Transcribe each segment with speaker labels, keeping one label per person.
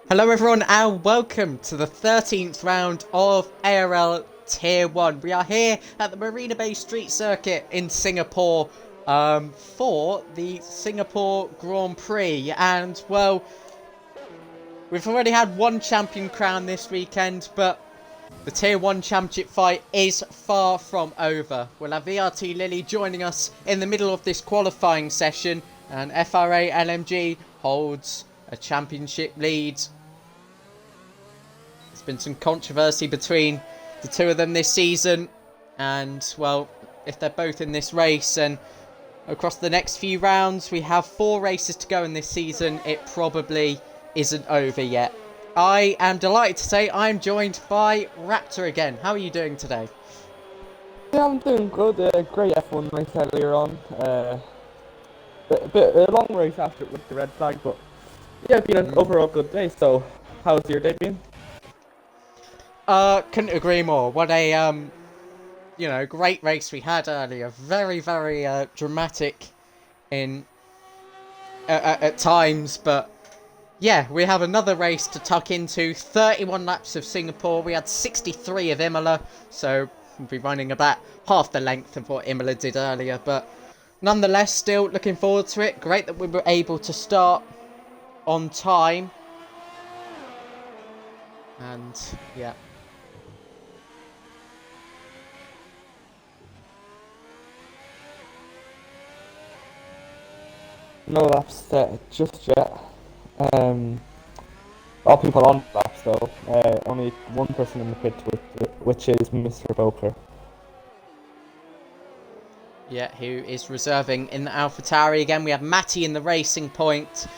Speaker 1: Hello everyone and welcome to the 13th round of ARL Tier 1. We are here at the Marina Bay Street Circuit in Singapore for the Singapore Grand Prix. And, well, we've already had one champion crown this weekend, but the Tier 1 championship fight is far from over. We'll have VRT Lily joining us in the middle of this qualifying session, and FRA LMG holds a championship lead. There's been some controversy between the two of them this season, and, well, if they're both in this race and across the next few rounds, we have 4 races to go in this season, it probably isn't over yet. I am delighted to say I'm joined by Raptor again. How are you doing today?
Speaker 2: Yeah, I'm doing good. Great F1 race earlier on. A long race after it with the red flag, but yeah, it's been an overall good day. So, how's your day been?
Speaker 1: Couldn't agree more. What a great race we had earlier. Very, very dramatic in at times, but yeah, we have another race to tuck into. 31 laps of Singapore. We had 63 of Imola, so we'll be running about half the length of what Imola did earlier. But nonetheless, still looking forward to it. Great that we were able to start on time. And, yeah.
Speaker 2: No laps set just yet. All people on laps though. Only one person in the pit, which is Mr. Boker.
Speaker 1: Yeah, who is reserving in the AlphaTauri again. We have Matty in the Racing Point.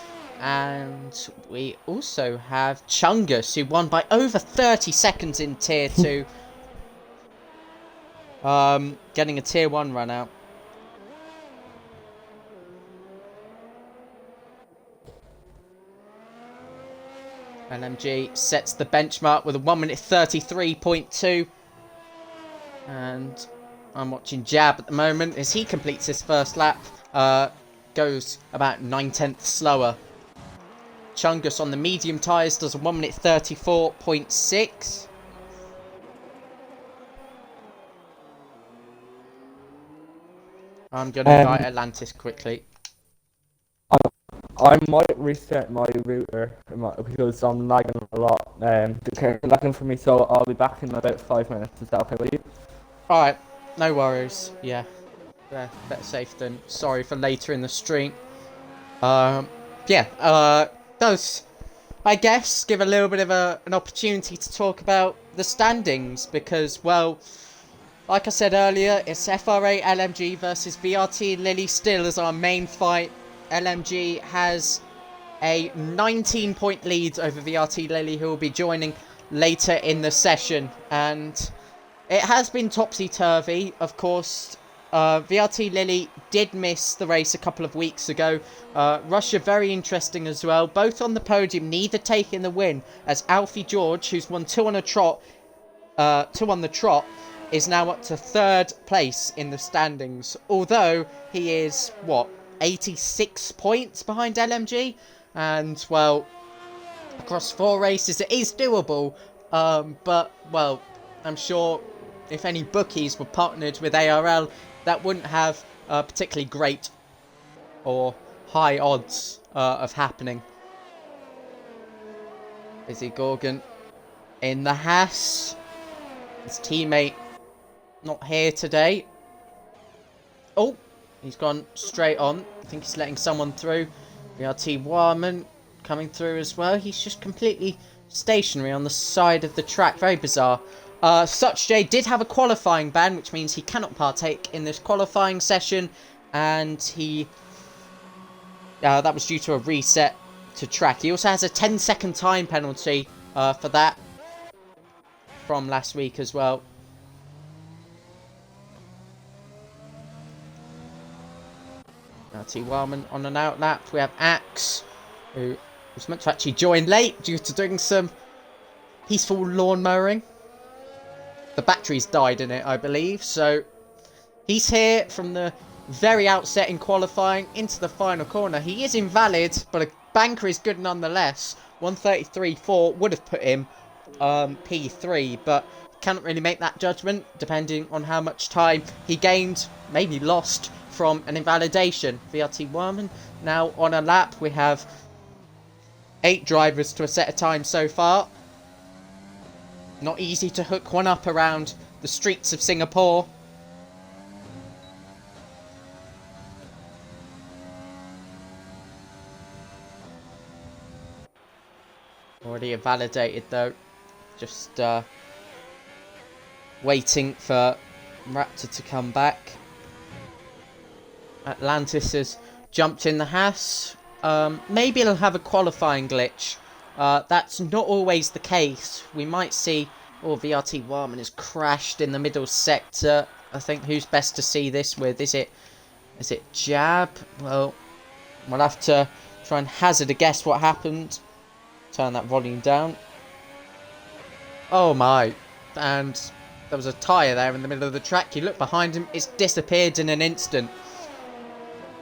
Speaker 1: And we also have Chungus, who won by over 30 seconds in Tier 2. Getting a Tier 1 run out. LMG sets the benchmark with a 1 minute 33.2. And I'm watching Jab at the moment as he completes his first lap. Goes about 9/10 slower. Chungus on the medium tyres does a 1 minute 34.6. I'm going to invite Atlantis quickly.
Speaker 2: I might reset my router because I'm lagging a lot. It's lagging for me, so I'll be back in about 5 minutes. Is that okay with you?
Speaker 1: Alright, no worries. Yeah, better safe than sorry for later in the stream. Does, I guess, give a little bit of an opportunity to talk about the standings because, well, like I said earlier, it's FRA LMG versus VRT Lily still as our main fight. LMG has a 19-point lead over VRT Lily, who will be joining later in the session. And it has been topsy-turvy, of course. VRT Lily did miss the race a couple of weeks ago. Russia very interesting as well. Both on the podium, neither taking the win. As Alfie George, who's won 2 on the trot, is now up to 3rd place in the standings. Although he is, 86 points behind LMG, and, well, across 4 races it is doable, but, well, I'm sure if any bookies were partnered with ARL, that wouldn't have particularly great or high odds of happening. Izzy Gorgon in the Haas. His teammate not here today. Oh, he's gone straight on. I think he's letting someone through. VRT Warman coming through as well. He's just completely stationary on the side of the track. Very bizarre. Such J did have a qualifying ban, which means he cannot partake in this qualifying session. And that was due to a reset to track. He also has a 10-second time penalty for that from last week as well. T. Wellman on an outlap. We have Axe, who was meant to actually join late due to doing some peaceful lawn mowing. The batteries died in it, I believe. So he's here from the very outset in qualifying into the final corner. He is invalid, but a banker is good nonetheless. 1:33.4 would have put him P3, but cannot really make that judgment depending on how much time he gained, maybe lost, from an invalidation. VRT Warman now on a lap. We have 8 drivers to a set of time so far. Not easy to hook one up around the streets of Singapore. Already invalidated though. Just waiting for Raptor to come back. Atlantis has jumped in the Haas. Maybe it'll have a qualifying glitch. That's not always the case. We might see... Oh, VRT Warman has crashed in the middle sector. I think who's best to see this with? Is it Jab? Well, we'll have to try and hazard a guess what happened. Turn that volume down. Oh my. And there was a tyre there in the middle of the track. You look behind him, it's disappeared in an instant.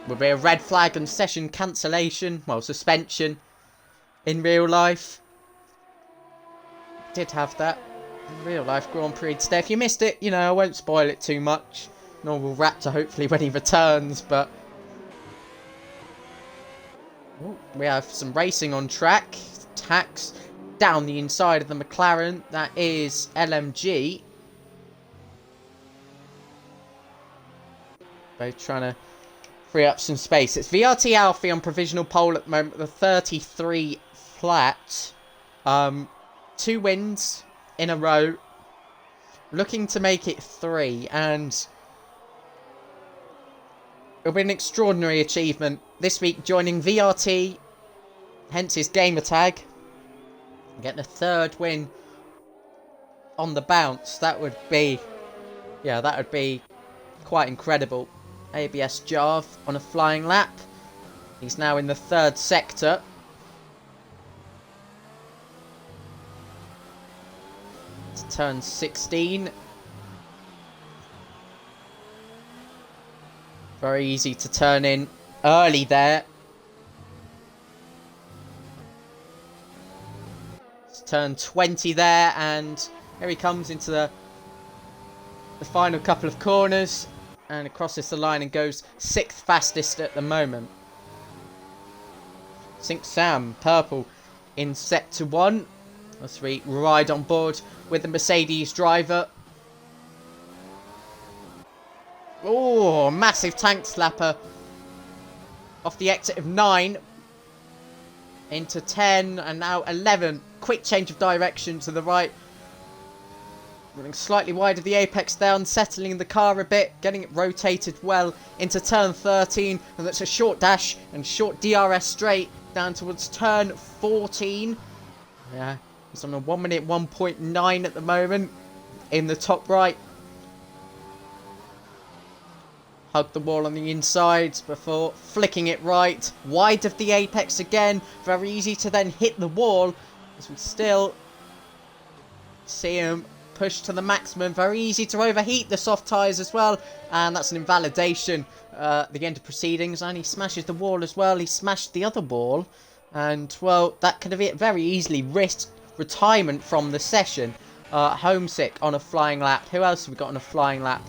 Speaker 1: Will be a red flag and session cancellation. Well, suspension in real life. Did have that in real life Grand Prix today. If you missed it, you know, I won't spoil it too much. Nor will Raptor hopefully when he returns, but... Ooh, we have some racing on track. Tax down the inside of the McLaren. That is LMG. Both trying to free up some space. It's VRT Alfie on provisional pole at the moment, the 33 flat. 2 wins in a row. Looking to make it 3, and it'll be an extraordinary achievement this week, joining VRT, hence his gamer tag. Getting a 3rd win on the bounce. That would be, yeah, that would be quite incredible. ABS Jarv on a flying lap. He's now in the 3rd sector. It's turn 16. Very easy to turn in early there. It's turn 20 there, and here he comes into the final couple of corners. And crosses the line and goes 6th fastest at the moment. Sink Sam, purple, in sector 1. As we ride on board with the Mercedes driver. Oh, massive tank slapper. Off the exit of 9. Into 10 and now 11. Quick change of direction to the right. Running slightly wide of the apex there, unsettling the car a bit, getting it rotated well into turn 13, and that's a short dash and short DRS straight down towards turn 14. Yeah, he's on a 1 minute 1.9 at the moment in the top right. Hug the wall on the inside before flicking it right, wide of the apex again. Very easy to then hit the wall, as we still see him push to the maximum. Very easy to overheat the soft tyres as well, and that's an invalidation at the end of proceedings. And he smashes the wall as well. He smashed the other wall, and well, that could have very easily risked retirement from the session. Homesick on a flying lap. Who else have we got on a flying lap?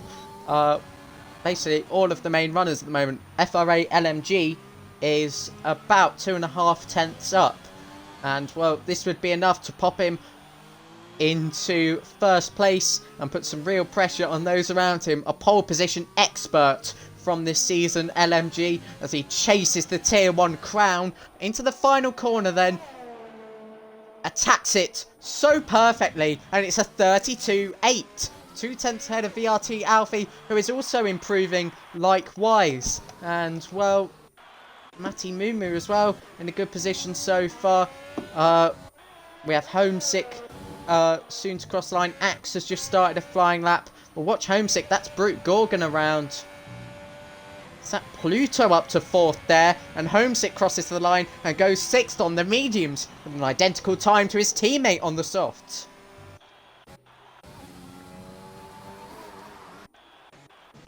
Speaker 1: Basically all of the main runners at the moment. FRA LMG is about 2.5 tenths up, and well, this would be enough to pop him into 1st place and put some real pressure on those around him. A pole position expert from this season, LMG, as he chases the tier 1 crown into the final corner, then attacks it so perfectly, and it's a 32.8. 2 tenths ahead of VRT Alfie, who is also improving likewise. And well, Matty Mumu as well in a good position so far. We have Homesick soon to cross the line. Axe has just started a flying lap. Well, watch Homesick. That's Brute Gorgon around. Is that Pluto up to 4th there? And Homesick crosses the line and goes 6th on the mediums, with an identical time to his teammate on the softs.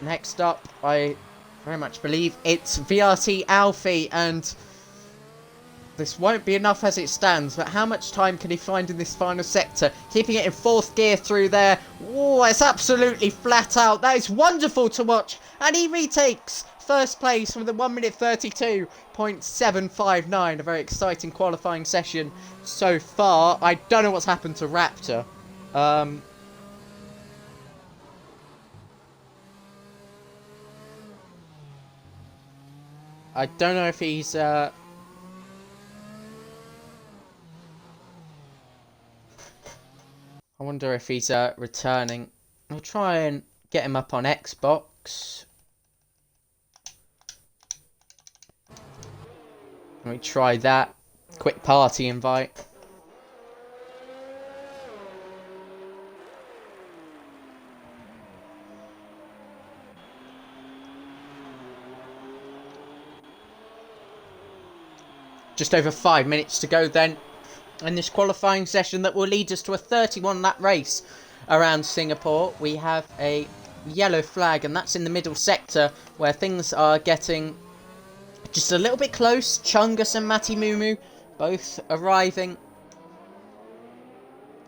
Speaker 1: Next up, I very much believe it's VRT Alfie, and This won't be enough as it stands, but how much time can he find in this final sector? Keeping it in 4th gear through there. Oh, it's absolutely flat out. That is wonderful to watch. And he retakes first place from the 1 minute 32.759. A very exciting qualifying session so far. I don't know what's happened to Raptor. I don't know if he's... I wonder if he's returning. I'll try and get him up on Xbox. Let me try that. Quick party invite. Just over 5 minutes to go then. In this qualifying session that will lead us to a 31 lap race around Singapore. We have a yellow flag, and that's in the middle sector where things are getting just a little bit close. Chungus and Matty Mumu both arriving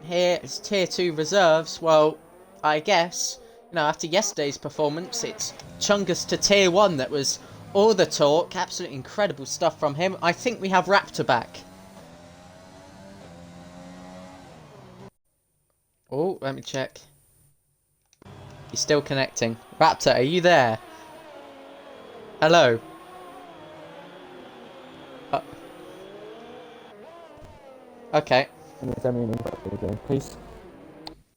Speaker 1: here as tier 2 reserves. Well, I guess, you know, after yesterday's performance, it's Chungus to tier 1 that was all the talk. Absolutely incredible stuff from him. I think we have Raptor back. Oh, let me check. He's still connecting. Raptor, are you there? Hello? Okay.
Speaker 2: Please.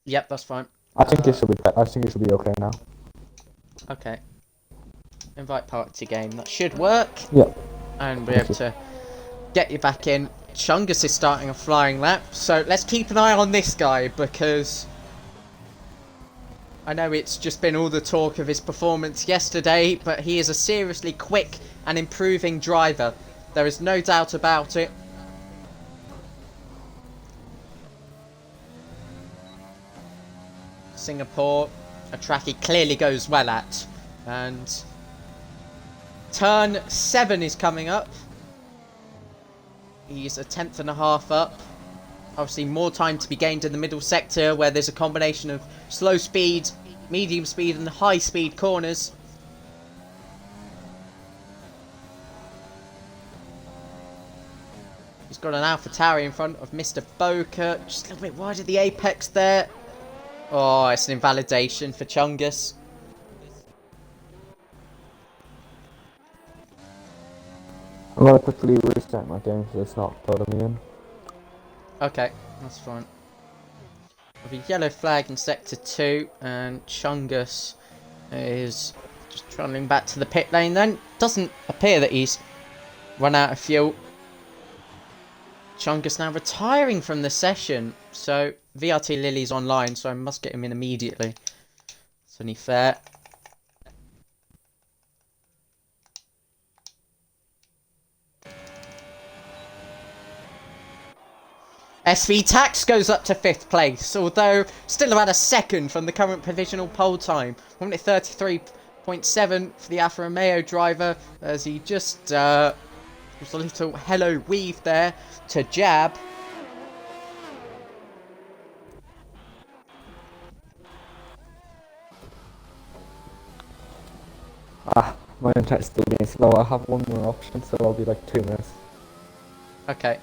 Speaker 1: Yep, that's fine.
Speaker 2: I think it should be. I think it should be okay now.
Speaker 1: Okay. Invite party game. That should work.
Speaker 2: Yep.
Speaker 1: And we're able to get you back in. Chungus is starting a flying lap, so let's keep an eye on this guy, because I know it's just been all the talk of his performance yesterday, but he is a seriously quick and improving driver. There is no doubt about it. Singapore, a track he clearly goes well at, and turn 7 is coming up. He's a 10.5 up. Obviously more time to be gained in the middle sector, where there's a combination of slow speed, medium speed and high speed corners. He's got an AlphaTauri in front of Mr. Boca, just a little bit wide of the apex there. Oh, it's an invalidation for Chungus.
Speaker 2: I'm gonna quickly restart my game so it's not putting me in.
Speaker 1: Okay, that's fine. With a yellow flag in sector 2, and Chungus is just trundling back to the pit lane then. Doesn't appear that he's run out of fuel. Chungus now retiring from the session, so VRT Lily's online, so I must get him in immediately. It's only fair. SV Tax goes up to 5th place, although still about a second from the current provisional pole time. 1 minute 33.7 for the Alfa Romeo driver, as he just was a little hello weave there to Jab.
Speaker 2: My internet's still being slow. I have one more option, so I'll be like 2 minutes.
Speaker 1: Okay.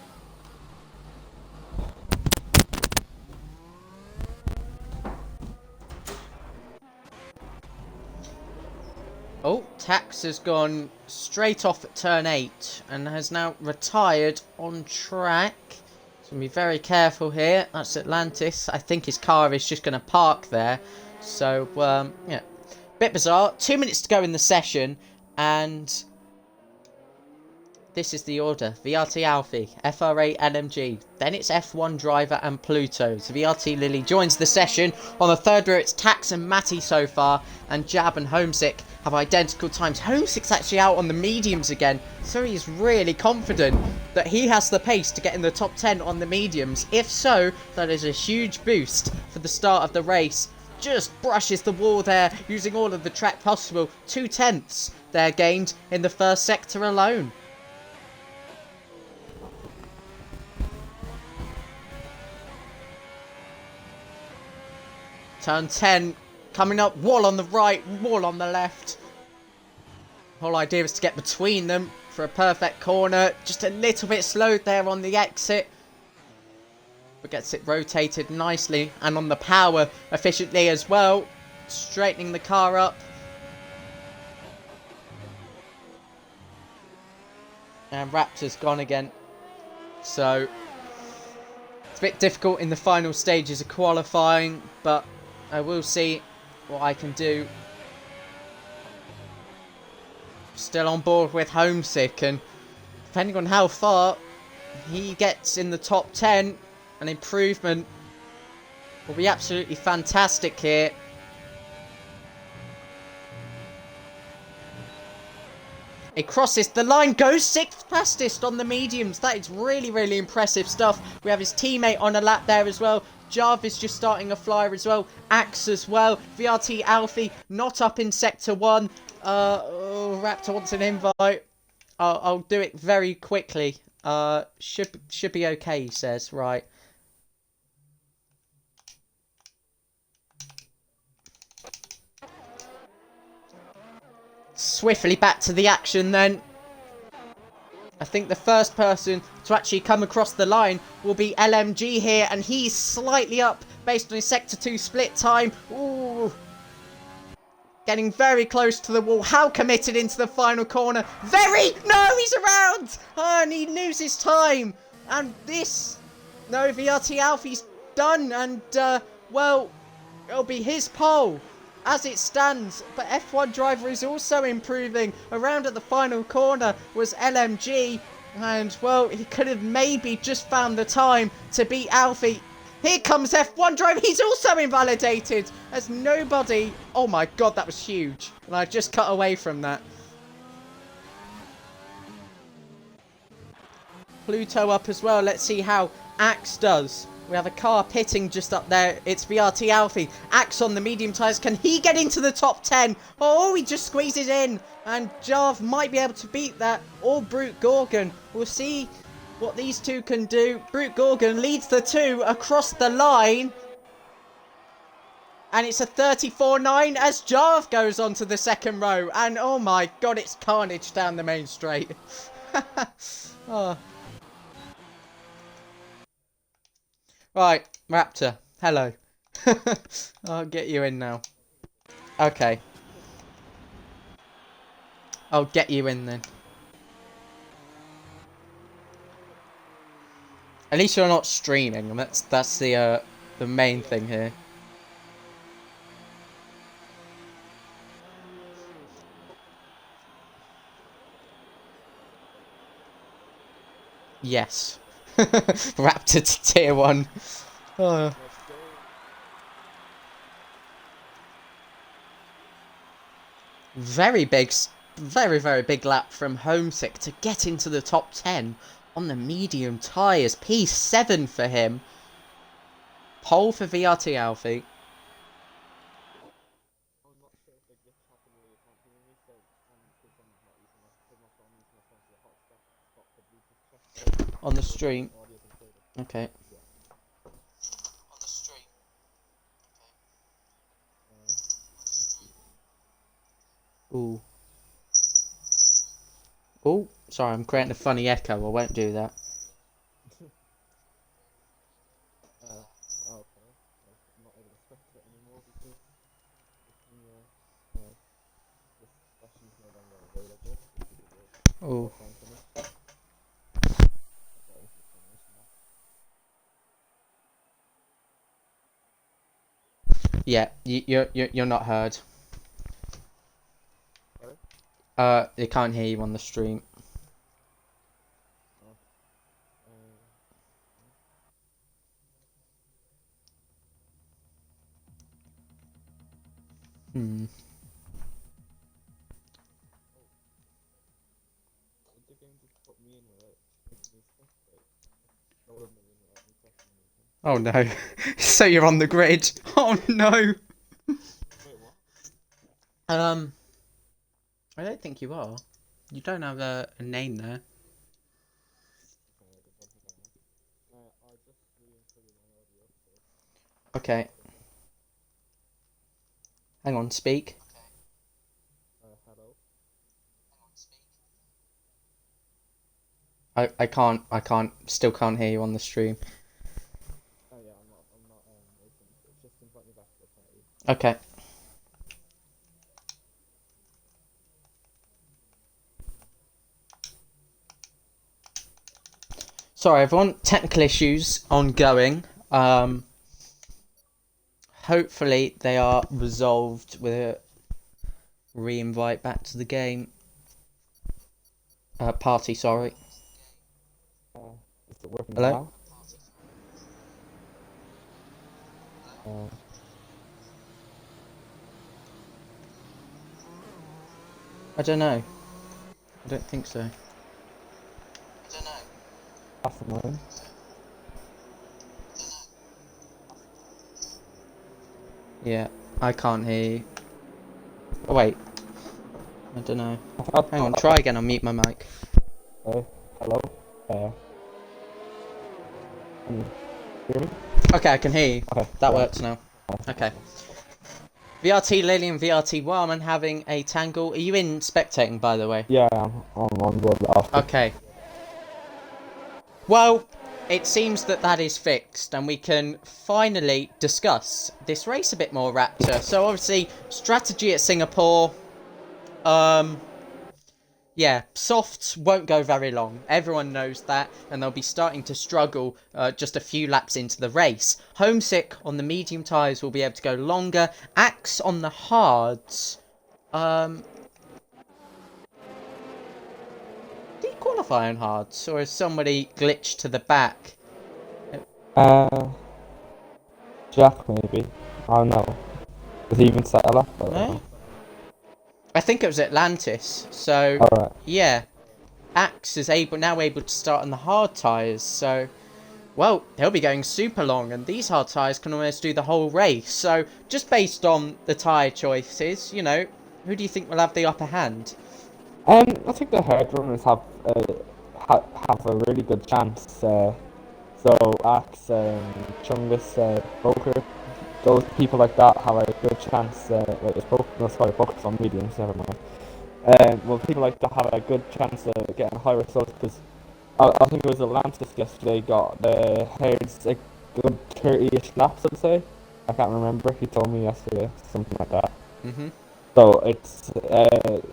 Speaker 1: Oh, Tax has gone straight off at turn 8 and has now retired on track. So be very careful here. That's Atlantis. I think his car is just going to park there. So, yeah. Bit bizarre. 2 minutes to go in the session, and this is the order. VRT Alfie, FR8 LMG, then it's F1 driver and Pluto. So VRT Lily joins the session. On the third row it's Tax and Matty so far, and Jab and Homesick have identical times. Homesick's actually out on the mediums again, so he's really confident that he has the pace to get in the top 10 on the mediums. If so, that is a huge boost for the start of the race. Just brushes the wall there, using all of the track possible. 2/10 there gained in the first sector alone. Turn 10, coming up, wall on the right, wall on the left. Whole idea is to get between them for a perfect corner. Just a little bit slowed there on the exit. But gets it rotated nicely and on the power efficiently as well. Straightening the car up. And Raptor's gone again. So it's a bit difficult in the final stages of qualifying, but I will see what I can do. Still on board with Homesick, and depending on how far he gets in the top 10, an improvement will be absolutely fantastic here. It crosses the line, goes 6th fastest on the mediums. That is really, really impressive stuff. We have his teammate on a lap there as well. Jarvis just starting a flyer as well. Axe as well. VRT Alfie not up in Sector 1. Raptor wants an invite. I'll do it very quickly. Should be okay, he says. Right. Swiftly back to the action then. I think the first person to actually come across the line will be LMG here, and he's slightly up based on his Sector 2 split time. Ooh. Getting very close to the wall. How committed into the final corner. Very! No, he's around! Oh, and he loses time. And this... No, VRT Alfie's done. And, well, it'll be his pole as it stands. But F1 driver is also improving. Around at the final corner was LMG. And, well, he could have maybe just found the time to beat Alfie. Here comes F1 driver. He's also invalidated as nobody... Oh my god, that was huge. And I just cut away from that. Pluto up as well. Let's see how Axe does. We have a car pitting just up there. It's VRT Alfie. Axe on the medium tyres. Can he get into the top 10? Oh, he just squeezes in. And Jarv might be able to beat that. Or Brute Gorgon. We'll see what these two can do. Brute Gorgon leads the two across the line. And it's a 34-9 as Jarv goes on to the second row. And oh my god, it's carnage down the main straight. Oh. Right, Raptor. Hello. I'll get you in now. Okay. I'll get you in then. At least you're not streaming, and that's the main thing here. Yes. Raptor to tier 1. Oh. Very big, very big lap from Homesick to get into the top 10 on the medium tyres. P7 for him. Pole for VRT Alfie. On the stream. Okay. On the stream. Okay. Ooh. Oh, sorry, I'm creating a funny echo. I won't do that. Oh. Yeah, you're not heard. They can't hear you on the stream. Hmm. Oh no. So you're on the grid. Oh no. I don't think you are. You don't have a name there. Okay. Hang on, speak.
Speaker 2: Hello.
Speaker 1: Still can't hear you on the stream.
Speaker 2: Oh yeah, I'm not open. It's just invite me back to the party.
Speaker 1: Okay. Sorry, everyone. Technical issues ongoing. Hopefully they are resolved with a re-invite back to the game. Party, sorry.
Speaker 2: Is it working
Speaker 1: Hello?
Speaker 2: now?
Speaker 1: I don't know. I don't think so.
Speaker 2: That's annoying.
Speaker 1: Yeah, I can't hear you. Oh, wait. I don't know. Hang on, try again. I'll mute my mic.
Speaker 2: Hello. Can you hear me?
Speaker 1: Okay, I can hear you.
Speaker 2: Okay.
Speaker 1: That works now. Okay. VRT Lily and VRT Wildman having a tangle. Are you in spectating, by the way?
Speaker 2: Yeah, I'm on board after.
Speaker 1: Okay. Well, it seems that is fixed, and we can finally discuss this race a bit more, Raptor. So obviously, strategy at Singapore. Yeah, softs won't go very long. Everyone knows that, and they'll be starting to struggle just a few laps into the race. Homesick on the medium tyres will be able to go longer. Axe on the hards. Did he qualify on hards, or has somebody glitched to the back?
Speaker 2: Jack maybe. I don't know. Does he even settle up?
Speaker 1: No? I think it was Atlantis. So,
Speaker 2: Alright.
Speaker 1: yeah. Axe is now able to start on the hard tyres, so... Well, he'll be going super long, and these hard tyres can almost do the whole race. So, just based on the tyre choices, you know, who do you think will have the upper hand?
Speaker 2: I think the hard runners have a really good chance. So Axe, Chungus, Boker, those people like that have a good chance. Wait, it's Boker? No, sorry, Boker's on mediums. Never mind. Well, people like that have a good chance of getting high results because I think it was Atlantis yesterday got the herds a good 30-ish laps, I'd say. I can't remember. He told me yesterday, something like that. So it's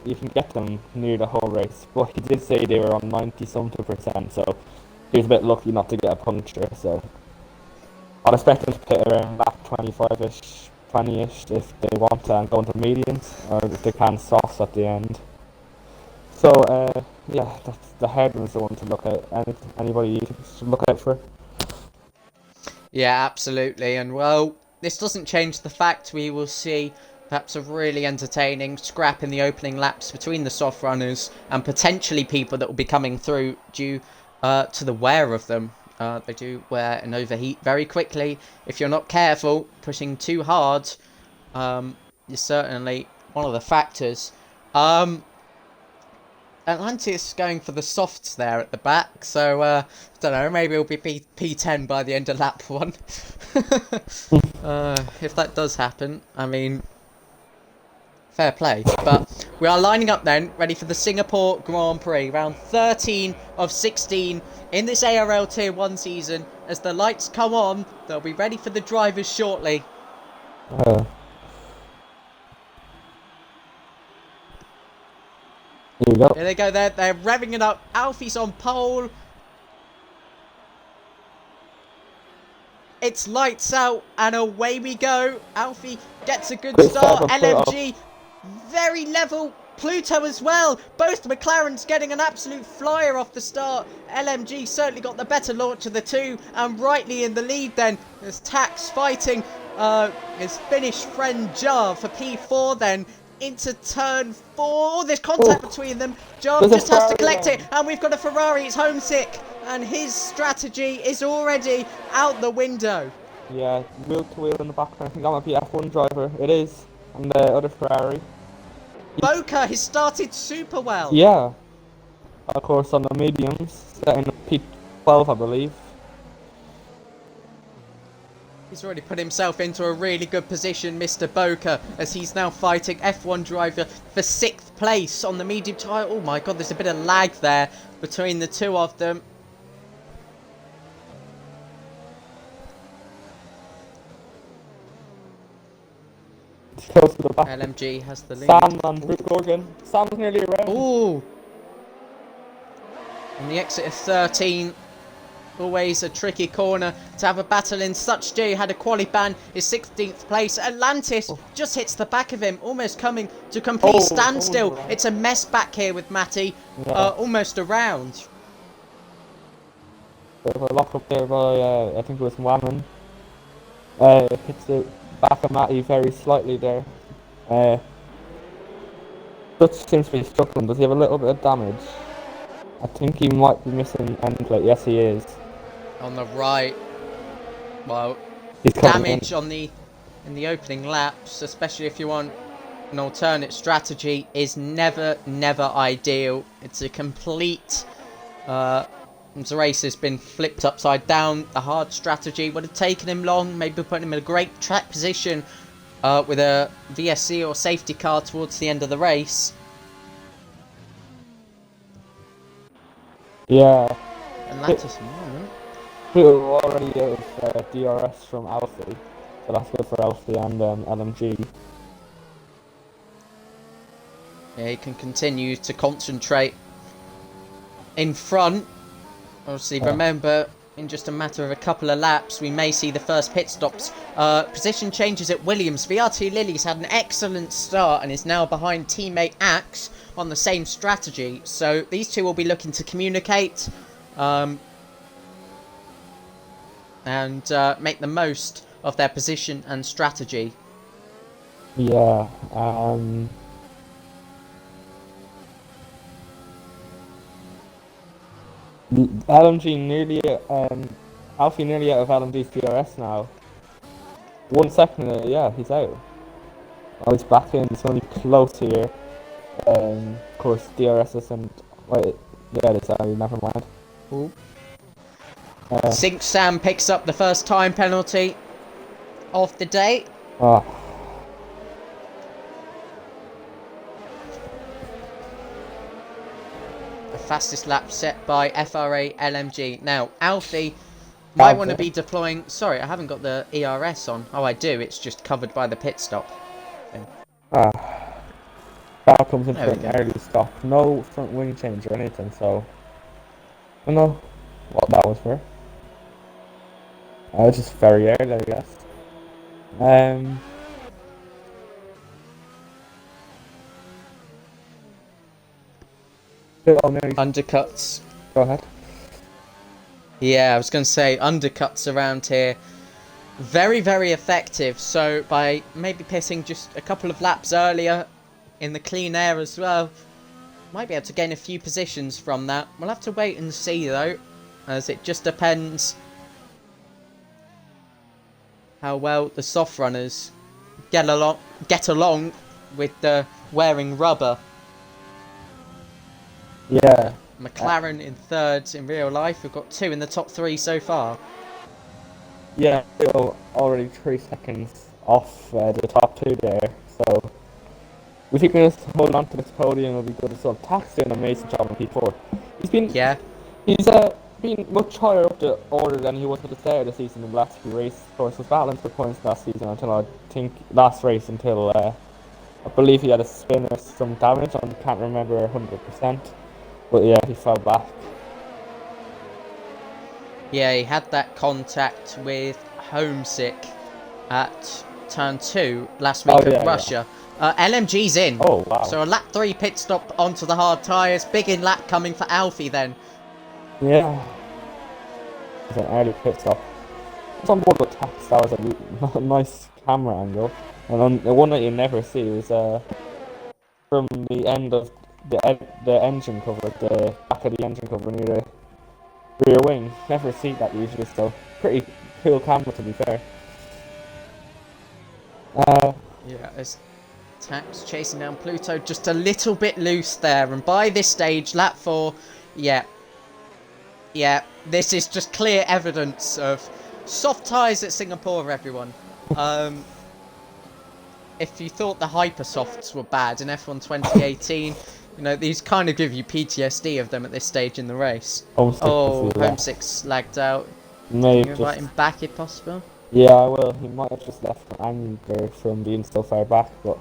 Speaker 2: you can get them near the whole race, but he did say they were on 90-something%. So he was a bit lucky not to get a puncture. So I'd expect them to pit around lap 25-ish, 20-ish if they want to and go into mediums, or if they can softs at the end. So yeah, that's the hard one is the one to look at. Anybody you should look out for.
Speaker 1: Yeah, absolutely. And well, this doesn't change the fact we will see perhaps a really entertaining scrap in the opening laps between the soft runners and potentially people that will be coming through due to the wear of them. They do wear and overheat very quickly. If you're not careful, pushing too hard, is certainly one of the factors. Atlantis going for the softs there at the back, so I don't know, maybe it'll be P10 by the end of lap 1. If that does happen, I mean, fair play. But we are lining up then, ready for the Singapore Grand Prix, round 13 of 16 in this ARL Tier 1 season. As the lights come on, they'll be ready for the drivers shortly.
Speaker 2: Here you go.
Speaker 1: Here they go, they're revving it up. Alfie's on pole. It's lights out, and away we go. Alfie gets a good start. LMG, very level. Pluto as well. Both McLarens getting an absolute flyer off the start. LMG certainly got the better launch of the two, and rightly in the lead then. There's Tax fighting his Finnish friend Jar for P4 then. Into turn 4. There's contact between them. Jar just has to collect it, and we've got a Ferrari. It's homesick. And his strategy is already out the window.
Speaker 2: Yeah, wheel to wheel in the background. I think that might be F1 driver. It is. And the other Ferrari.
Speaker 1: Boca has started super well.
Speaker 2: Yeah. Of course, on the mediums, setting P12, I believe.
Speaker 1: He's already put himself into a really good position, Mr. Boker, as he's now fighting F1 driver for 6th place on the medium tyre. Oh my god, there's a bit of lag there between the two of them.
Speaker 2: It's close to the back.
Speaker 1: LMG has the lead.
Speaker 2: Sam and Brute Gorgon. Sam's nearly around.
Speaker 1: Ooh! On the exit of 13. Always a tricky corner to have a battle in. Such J had a quali ban, is 16th place. Atlantis just hits the back of him, almost coming to complete standstill.
Speaker 2: Right.
Speaker 1: It's a mess back here with Matty, almost around.
Speaker 2: Bit of a lock up there by, I think it was Whammon. Hits the back of Matty very slightly there. Dutch seems to be struggling. Does he have a little bit of damage? I think he might be missing end plate. Yes, he is.
Speaker 1: On the right. Well,
Speaker 2: He's
Speaker 1: damage on the in the opening laps, especially if you want an alternate strategy, is never ideal. It's a complete the race has been flipped upside down. The hard strategy would have taken him long, maybe put him in a great track position with a VSC or safety car towards the end of the race.
Speaker 2: Yeah.
Speaker 1: And that's just a moment.
Speaker 2: We were already out of DRS from Alfie, so that's good for Alfie and LMG.
Speaker 1: Yeah, he can continue to concentrate in front. Obviously, remember, in just a matter of a couple of laps, we may see the first pit stops. Position changes at Williams. VRT Lily's had an excellent start and is now behind teammate Axe on the same strategy. So these two will be looking to communicate and make the most of their position and strategy.
Speaker 2: Yeah. LMG nearly, Alfie nearly out of LMG's DRS now. 1 second, yeah, he's out. Oh, he's back in, it's only close here. Of course, DRS isn't, wait, yeah, it is, never mind.
Speaker 1: Ooh. Sink Sam picks up the first time penalty of the day.
Speaker 2: Oh.
Speaker 1: The fastest lap set by FRA LMG. Now, Alfie might want to be deploying... Sorry, I haven't got the ERS on. Oh, I do. It's just covered by the pit stop.
Speaker 2: That comes in for an early stop. No front wing change or anything, so... I don't know what that was for. Just very early, I guess.
Speaker 1: Undercuts.
Speaker 2: Go ahead.
Speaker 1: Yeah, I was going to say undercuts around here. Very effective. So by maybe pitting just a couple of laps earlier in the clean air as well, might be able to gain a few positions from that. We'll have to wait and see though, as it just depends how well the soft runners get along with the wearing rubber.
Speaker 2: Yeah.
Speaker 1: McLaren in third in real life. We've got 2 in the top 3 so far.
Speaker 2: Yeah, already 3 seconds off the top 2 there. So we think we'll just hold on to this podium. It'll be good. So Tax doing an amazing job on P4. He's been been much higher up the order than he was at the start of the season in the last few races. Of course, was battling for points last season until I think last race until I believe he had a spin or some damage. I can't remember 100%, but yeah, he fell back.
Speaker 1: Yeah, he had that contact with Homesick at turn 2 last week at Russia. LMG's in.
Speaker 2: Oh, wow.
Speaker 1: So a lap 3 pit stop onto the hard tyres. Big in lap coming for Alfie then.
Speaker 2: Yeah. It's an early pit stop. I was on board with Tax. That was a nice camera angle. And the one that you never see is from the end of the engine cover, the back of the engine cover near the rear wing. Never see that usually, so pretty cool camera to be fair.
Speaker 1: Yeah, as Tax chasing down Pluto, just a little bit loose there, and by this stage, lap 4, yeah, this is just clear evidence of Soft tyres at Singapore, everyone. If you thought the hypersofts were bad in F1 2018, you know, these kind of give you PTSD of them at this stage in the race. Oh, Homesick's lagged out. Can you invite him back if possible?
Speaker 2: Yeah, I will. He might have just left anger from being so far back, but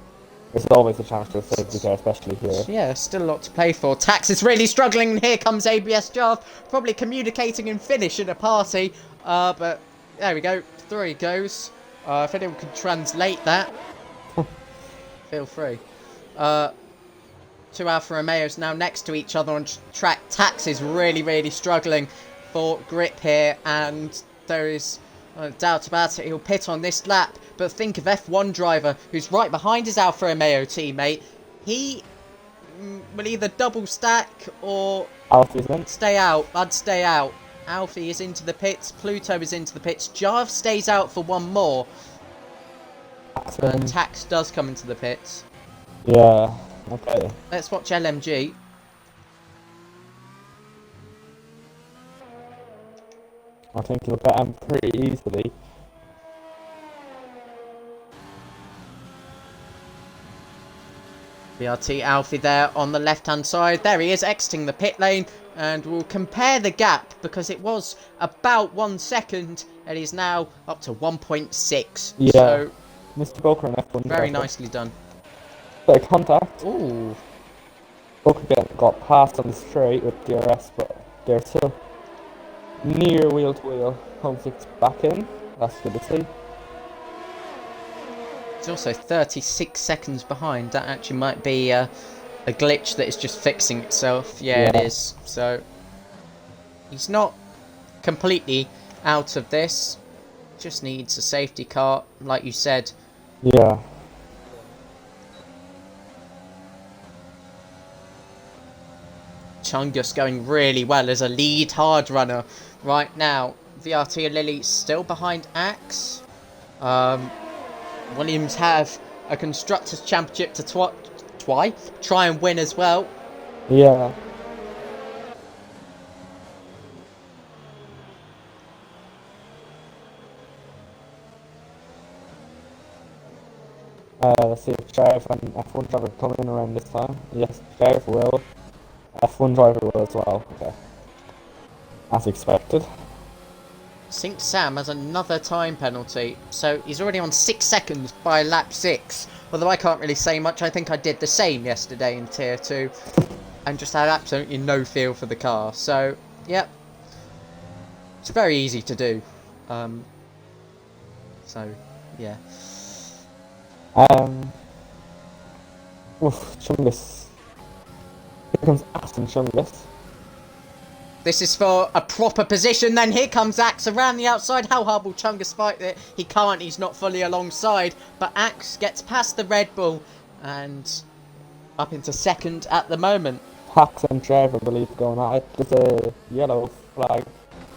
Speaker 2: there's always a chance to save the car, especially here.
Speaker 1: Yeah, still a lot to play for. Tax is really struggling, and here comes ABS Jarv, probably communicating in Finnish in a party. But there we go. Through he goes. If anyone can translate that, feel free. Two Alfa Romeos now next to each other on track. Tax is really struggling for grip here, and there is no doubt about it. He'll pit on this lap, but think of F1 driver who's right behind his Alfa Romeo teammate. He will either double stack or stay out. I'd stay out. Alfie is into the pits. Pluto is into the pits. Jarv stays out for one more. Tax does come into the pits.
Speaker 2: Yeah, okay.
Speaker 1: Let's watch LMG.
Speaker 2: I think he'll get him pretty easily.
Speaker 1: VRT Alfie there on the left-hand side. There he is, exiting the pit lane. And we'll compare the gap, because it was about 1 second, and he's now up to 1.6.
Speaker 2: Yeah,
Speaker 1: so,
Speaker 2: Mr. Boker and F1
Speaker 1: very nicely done.
Speaker 2: Bit of contact.
Speaker 1: Ooh.
Speaker 2: Boker got past on the straight with DRS, but they're still near wheel to wheel. Homesick's back in. That's good to see.
Speaker 1: He's also 36 seconds behind. That actually might be a glitch that is just fixing itself. Yeah, it is. So he's not completely out of this. Just needs a safety car, like you said.
Speaker 2: Yeah.
Speaker 1: Chungus going really well as a lead hard runner right now. VRT and Lily still behind Axe. Williams have a Constructors' Championship to try and win as well.
Speaker 2: Yeah. Let's see if Sheriff and F1 driver come in around this time. Yes, Sheriff will. F1 driver will as well. Okay. As expected.
Speaker 1: Sync Sam has another time penalty, so he's already on 6 seconds by lap 6. Although I can't really say much, I think I did the same yesterday in Tier 2. And just had absolutely no feel for the car. So, yep. It's very easy to do. So, yeah.
Speaker 2: Chungus. Here comes Aston Chungus.
Speaker 1: This is for a proper position, then here comes Axe around the outside. How hard will Chungus fight it? He can't, he's not fully alongside. But Axe gets past the Red Bull and up into second at the moment.
Speaker 2: Hacks and Jeff, I believe, going at it. There's a yellow flag.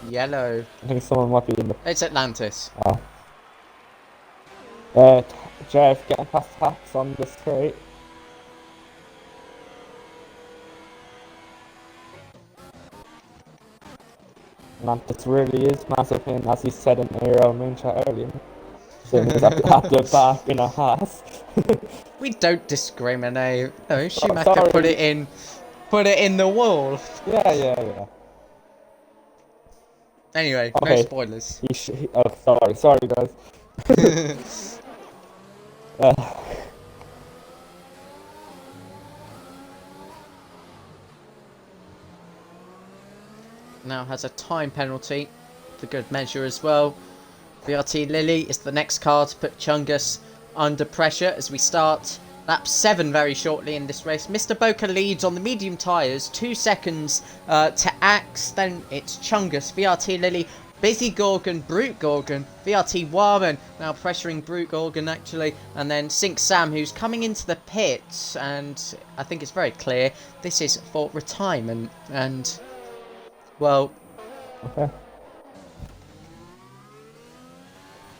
Speaker 1: Yellow.
Speaker 2: I think someone might be in the...
Speaker 1: It's Atlantis.
Speaker 2: Jeff getting past Hacks on the straight. Atlantis really is massive, and as you said in ARL main chat earlier, so he's at the back in a Haas.
Speaker 1: We don't discriminate. No, Schumacher put it in the wall.
Speaker 2: Yeah.
Speaker 1: Anyway,
Speaker 2: okay.
Speaker 1: No spoilers.
Speaker 2: Sorry guys.
Speaker 1: Now has a time penalty for good measure as well. VRT Lily is the next car to put Chungus under pressure as we start lap 7 very shortly in this race. Mr. Boker leads on the medium tyres, 2 seconds to Axe, then it's Chungus, VRT Lily, Busy Gorgon, Brute Gorgon, VRT Warman now pressuring Brute Gorgon actually, and then Sync Sam who's coming into the pits, and I think it's very clear this is for retirement, and well,
Speaker 2: okay.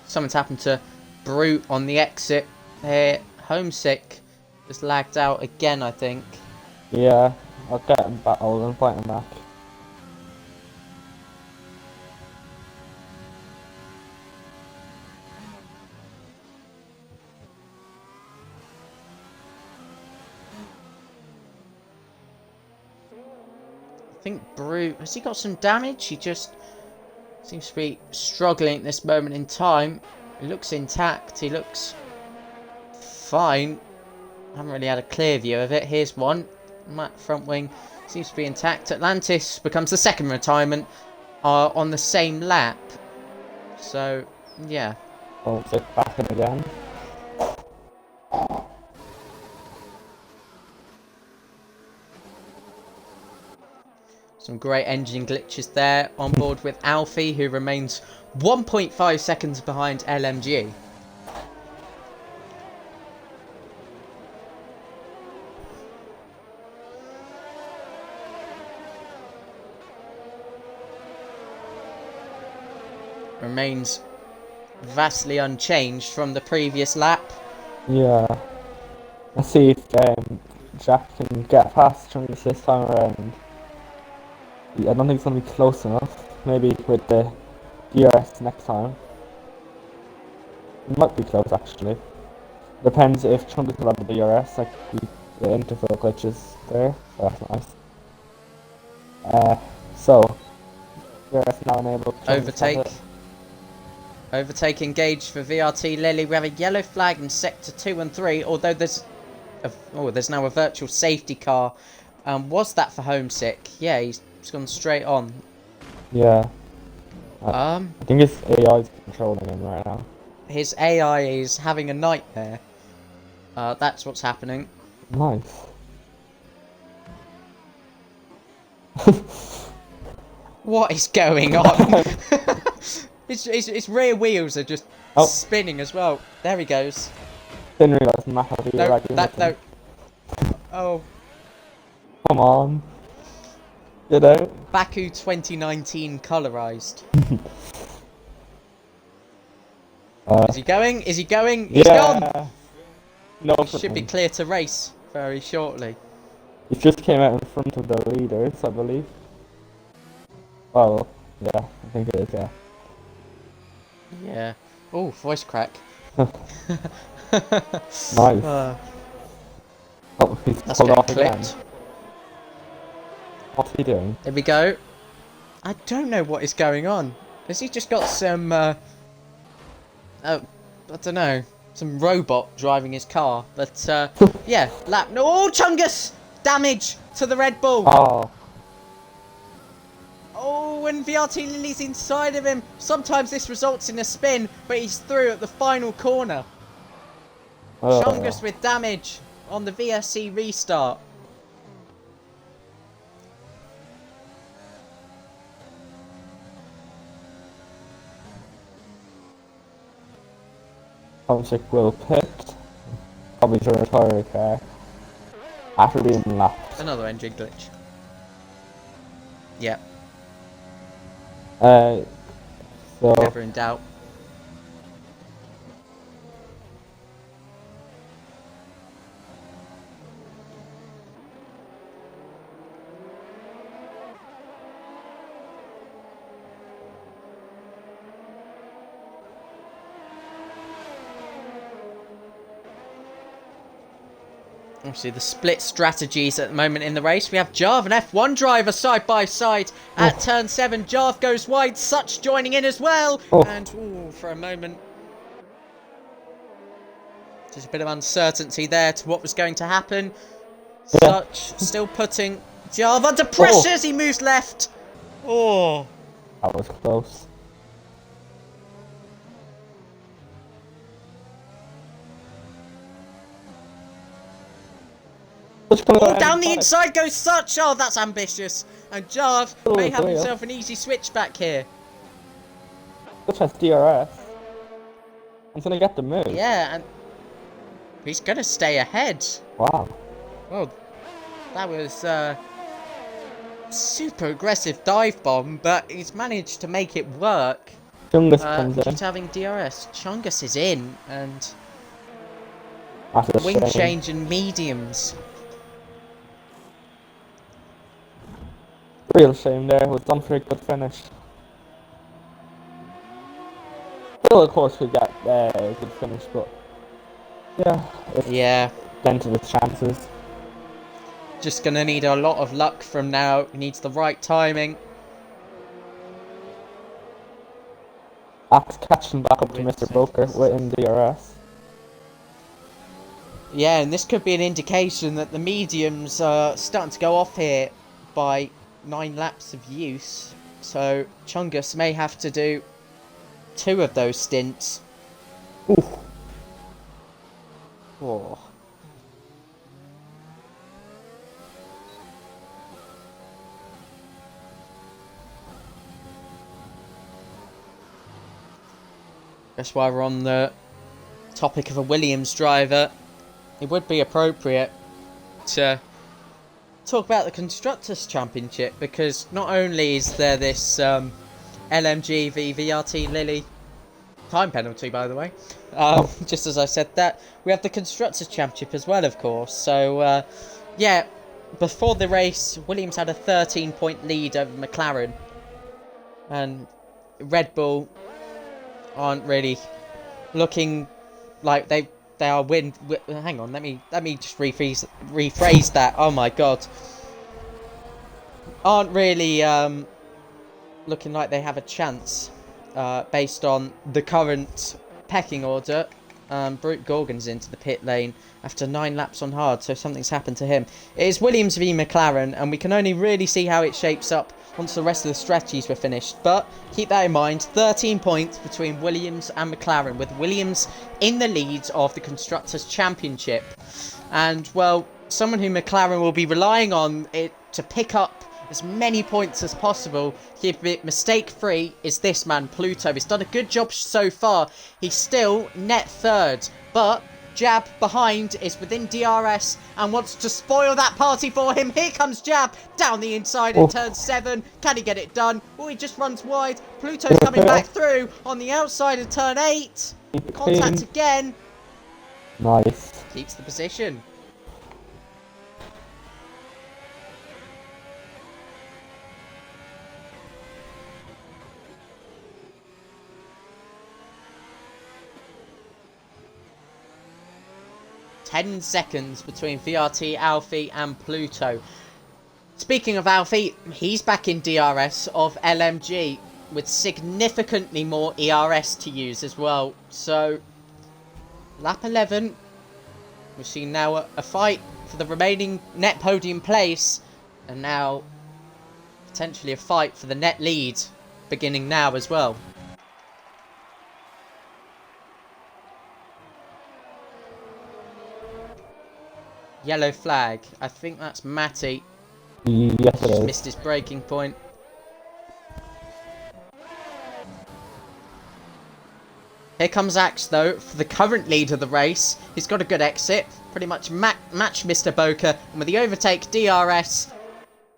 Speaker 1: Something's happened to Brute on the exit here. Homesick just lagged out again, I think.
Speaker 2: Yeah, I'll get him back. I'll invite him back.
Speaker 1: think Brute, has he got some damage? He just seems to be struggling at this moment in time. He looks intact. He looks fine. I haven't really had a clear view of it. Here's one. Front wing seems to be intact. Atlantis becomes the second retirement on the same lap. So, yeah.
Speaker 2: Oh, so back in again.
Speaker 1: Some great engine glitches there. On board with Alfie, who remains 1.5 seconds behind LMG. Remains vastly unchanged from the previous lap.
Speaker 2: Yeah. Let's see if Jack can get past Chungus this time around. I don't think it's going to be close enough. Maybe with the DRS next time. It might be close actually. Depends if Chungus will have the DRS, like the interval glitches there. So that's nice. So DRS now enabled.
Speaker 1: Overtake. Overtake engaged for VRT Lily. We have a yellow flag in sector 2 and 3, although there's now a virtual safety car. Was that for Homesick? Yeah, he's gone straight on.
Speaker 2: Yeah. I think his AI is controlling him right now.
Speaker 1: His AI is having a nightmare. That's what's happening.
Speaker 2: Nice.
Speaker 1: What is going on? His rear wheels are just spinning as well. There he goes.
Speaker 2: Didn't realise Matt had a
Speaker 1: No. Oh.
Speaker 2: Come on. Get out.
Speaker 1: Baku 2019 colorized. Is he going? Is he going? He's gone!
Speaker 2: No,
Speaker 1: he should be clear to race very shortly.
Speaker 2: He just came out in front of the leaders, I believe. Oh, yeah, I think it is, yeah.
Speaker 1: Yeah. Oh, voice crack.
Speaker 2: Nice. Oh, he's
Speaker 1: That's
Speaker 2: pulled off
Speaker 1: clipped.
Speaker 2: again. What's he doing?
Speaker 1: There we go. I don't know what is going on. Has he just got some, I don't know, some robot driving his car? But, yeah, lap. No, oh, Chungus! Damage to the Red Bull!
Speaker 2: Oh.
Speaker 1: Oh, and VRT Lily's inside of him. Sometimes this results in a spin, but he's through at the final corner. Chungus with damage on the VSC restart.
Speaker 2: Homesick will pit. Probably to retire a car. After being lapped.
Speaker 1: Another engine glitch. Yeah.
Speaker 2: So
Speaker 1: Never in doubt. Obviously, the split strategies at the moment in the race. We have Jarv and F1 driver side by side at turn 7. Jarv goes wide, Such joining in as well. And for a moment, just a bit of uncertainty there to what was going to happen. Such still putting Jarv under pressure as he moves left. Oh,
Speaker 2: that was close.
Speaker 1: Oh, down the inside goes Such. Oh, that's ambitious. And Jarv may have himself an easy switch back here.
Speaker 2: Such has DRS. He's gonna get the move.
Speaker 1: Yeah, and he's gonna stay ahead.
Speaker 2: Wow.
Speaker 1: Well, that was super aggressive dive bomb, but he's managed to make it work.
Speaker 2: Chungus comes in.
Speaker 1: Just having DRS. Chungus is in, and
Speaker 2: That's
Speaker 1: wing change and mediums.
Speaker 2: Real shame there. It was done for a good finish. Still, of course, could get a good finish, but yeah, it's dented his chances.
Speaker 1: just going to need a lot of luck from now. He needs the right timing.
Speaker 2: Axe catching back up to Mr. Boker within DRS.
Speaker 1: Yeah, and this could be an indication that the mediums are starting to go off here by 9 laps of use. So Chungus may have to do 2 of those stints.
Speaker 2: Ooh.
Speaker 1: Oh. That's why we're on the topic of a Williams driver. It would be appropriate to talk about the Constructors' Championship, because not only is there this LMG v VRT Lilly time penalty, by the way, just as I said that, we have the Constructors' Championship as well, of course. So, yeah, before the race, Williams had a 13-point lead over McLaren, and Red Bull aren't really looking like they are hang on, let me just rephrase that. Oh my god. Aren't really looking like they have a chance based on the current pecking order. Brute Gorgon's into the pit lane after 9 laps on hard, so something's happened to him. It is Williams v McLaren, and we can only really see how it shapes up once the rest of the strategies were finished. But keep that in mind, 13 points between Williams and McLaren, with Williams in the lead of the Constructors' Championship. And, well, someone who McLaren will be relying on it to pick up as many points as possible, keep it mistake-free, is this man, Pluto. He's done a good job so far. He's still net third, but Jab behind is within DRS and wants to spoil that party for him. Here comes Jab down the inside in turn 7. Can he get it done? Oh, he just runs wide. Pluto's coming back through on the outside of turn 8. Contact again.
Speaker 2: Nice.
Speaker 1: Keeps the position. Ten seconds between VRT Alfie and Pluto. Speaking of Alfie, he's back in DRS of LMG with significantly more ERS to use as well. So, lap 11, we've seen now a fight for the remaining net podium place, and now potentially a fight for the net lead beginning now as well. Yellow flag. I think that's Matty.
Speaker 2: Yes, it is.
Speaker 1: Missed his braking point. Here comes Axe, though, for the current lead of the race. He's got a good exit. Pretty much match Mr. Boker. And with the overtake, DRS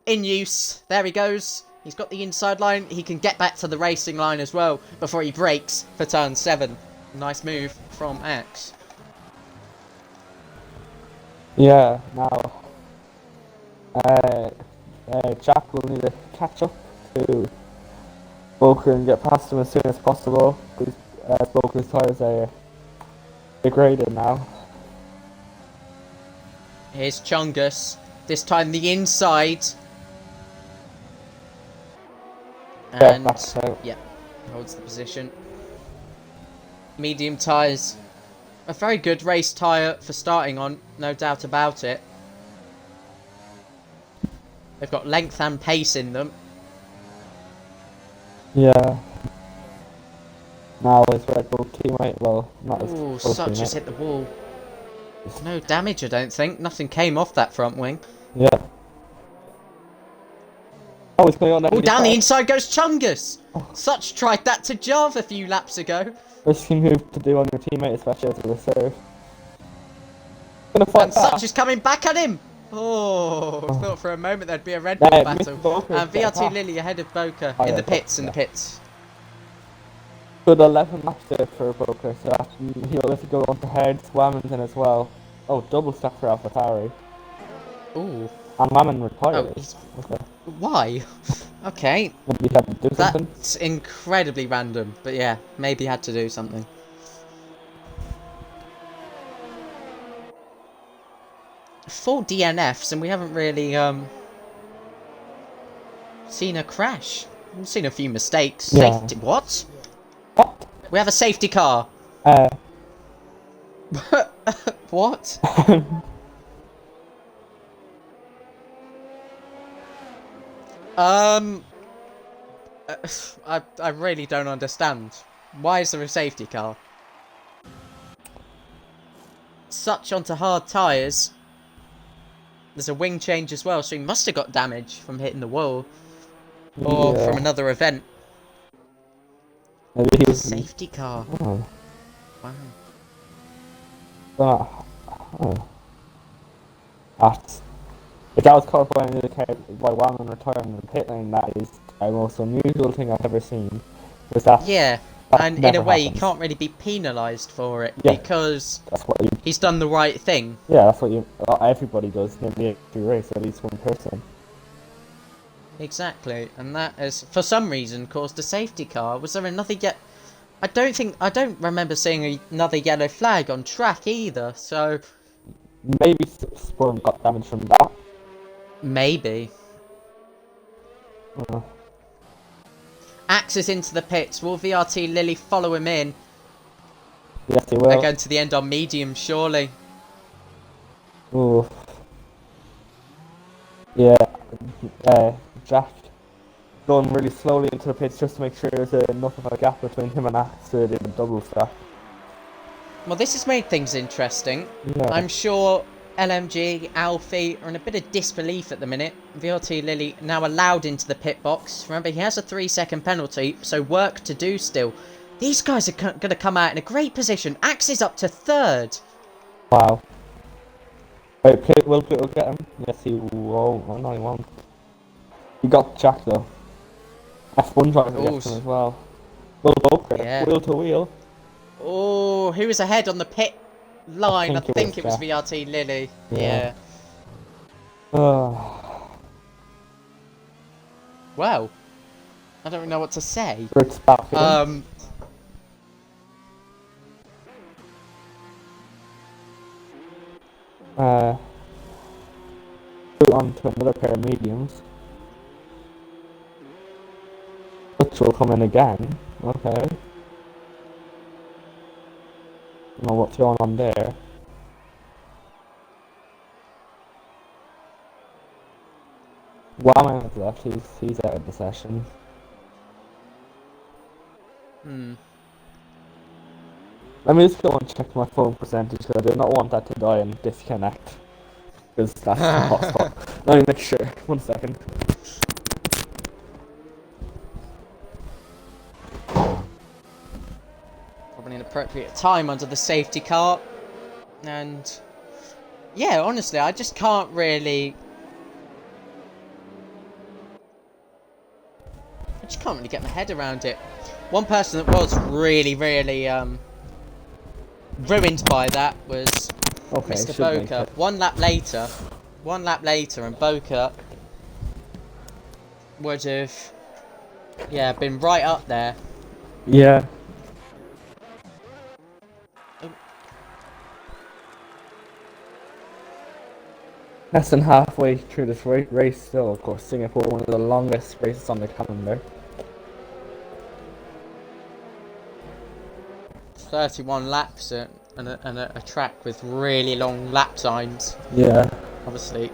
Speaker 1: in use. There he goes. He's got the inside line. He can get back to the racing line as well before he brakes for turn 7. Nice move from Axe.
Speaker 2: Yeah, now Jack will need to catch up to Boker and get past him as soon as possible, because Boker's tyres are degraded now.
Speaker 1: Here's Chungus, this time the inside. And yeah, holds the position. Medium tyres. A very good race tyre for starting on, no doubt about it. They've got length and pace in them.
Speaker 2: Yeah. Now his Red Bull teammate, well, not his
Speaker 1: Ooh,
Speaker 2: full
Speaker 1: such
Speaker 2: teammate.
Speaker 1: has hit the wall. No damage, I don't think. Nothing came off that front wing.
Speaker 2: Yeah. Oh, he's going on that.
Speaker 1: Oh, down the inside goes Chungus. Such tried that to Java a few laps ago.
Speaker 2: Risky move to do on your teammate, especially as a reserve. Gonna fight
Speaker 1: And Such is coming back at him. Oh, thought for a moment there'd be a Red Bull battle. And VRT Lilly ahead of Boker in the pits,
Speaker 2: Good 11 laps there for Boker, so he'll have to go on to hard Swamington as well. Oh, double stack for AlphaTauri.
Speaker 1: Ooh.
Speaker 2: And Mammon retired.
Speaker 1: Oh, okay. Why? Okay.
Speaker 2: Maybe he had to do something.
Speaker 1: That's incredibly random, but yeah, maybe he had to do something. 4 DNFs and we haven't really seen a crash. We've seen a few mistakes.
Speaker 2: Yeah.
Speaker 1: Safety. What?
Speaker 2: What?
Speaker 1: We have a safety car. What? I really don't understand. Why is there a safety car? Such onto hard tyres. There's a wing change as well, so he must have got damage from hitting the wall. Or from another event.
Speaker 2: Maybe he was...
Speaker 1: Safety car.
Speaker 2: Oh.
Speaker 1: Wow.
Speaker 2: That's... If that was caught by another car, by one on retiring in the pit lane, that is the most unusual thing I've ever seen. That,
Speaker 1: yeah, and in a way, happens. You can't really be penalised for it, because
Speaker 2: that's what
Speaker 1: he's done the right thing.
Speaker 2: Yeah, that's what everybody does in every race, at least one person.
Speaker 1: Exactly, and that has, for some reason, caused a safety car. Was there another I don't remember seeing another yellow flag on track either, so...
Speaker 2: Maybe Spawn got damage from that.
Speaker 1: Maybe. Axe is into the pits. Will VRT Lily follow him in?
Speaker 2: Yes, he will.
Speaker 1: They're going to the end on medium, surely.
Speaker 2: Ooh. Yeah. Jack going really slowly into the pits just to make sure there's enough of a gap between him and Axe to do the double stack.
Speaker 1: Well, this has made things interesting.
Speaker 2: Yeah.
Speaker 1: I'm sure LMG, Alfie are in a bit of disbelief at the minute. VRT Lily now allowed into the pit box. Remember, he has a 3-second penalty, so work to do still. These guys are going to come out in a great position. Axe is up to 3rd.
Speaker 2: Wow. Wait, will get him? Yes, he won't. Oh, no, he won't. He got Jack, though. F1 driver gets him as well. Will Boker,
Speaker 1: yeah.
Speaker 2: Wheel to wheel.
Speaker 1: Oh, who was ahead on the pit line? I think it was VRT Lily. Yeah. Well, I don't know what to say.
Speaker 2: Rick's back on to another pair of mediums. Which will come in again. Okay. Don't know what's going on there. Wildman's left, he's out of the session. Let me just go and check my phone percentage because I do not want that to die and disconnect. Because that's impossible. Let me make sure. 1 second.
Speaker 1: Probably an appropriate time under the safety car. And yeah, honestly, I just can't really... get my head around it. One person that was really ruined by that was Mr. Boker. One lap later, and Boker would have, been right up there.
Speaker 2: Yeah. Less than halfway through this race still, of course. Singapore, one of the longest races on the calendar.
Speaker 1: 31 laps and a track with really long lap times.
Speaker 2: Yeah.
Speaker 1: Obviously.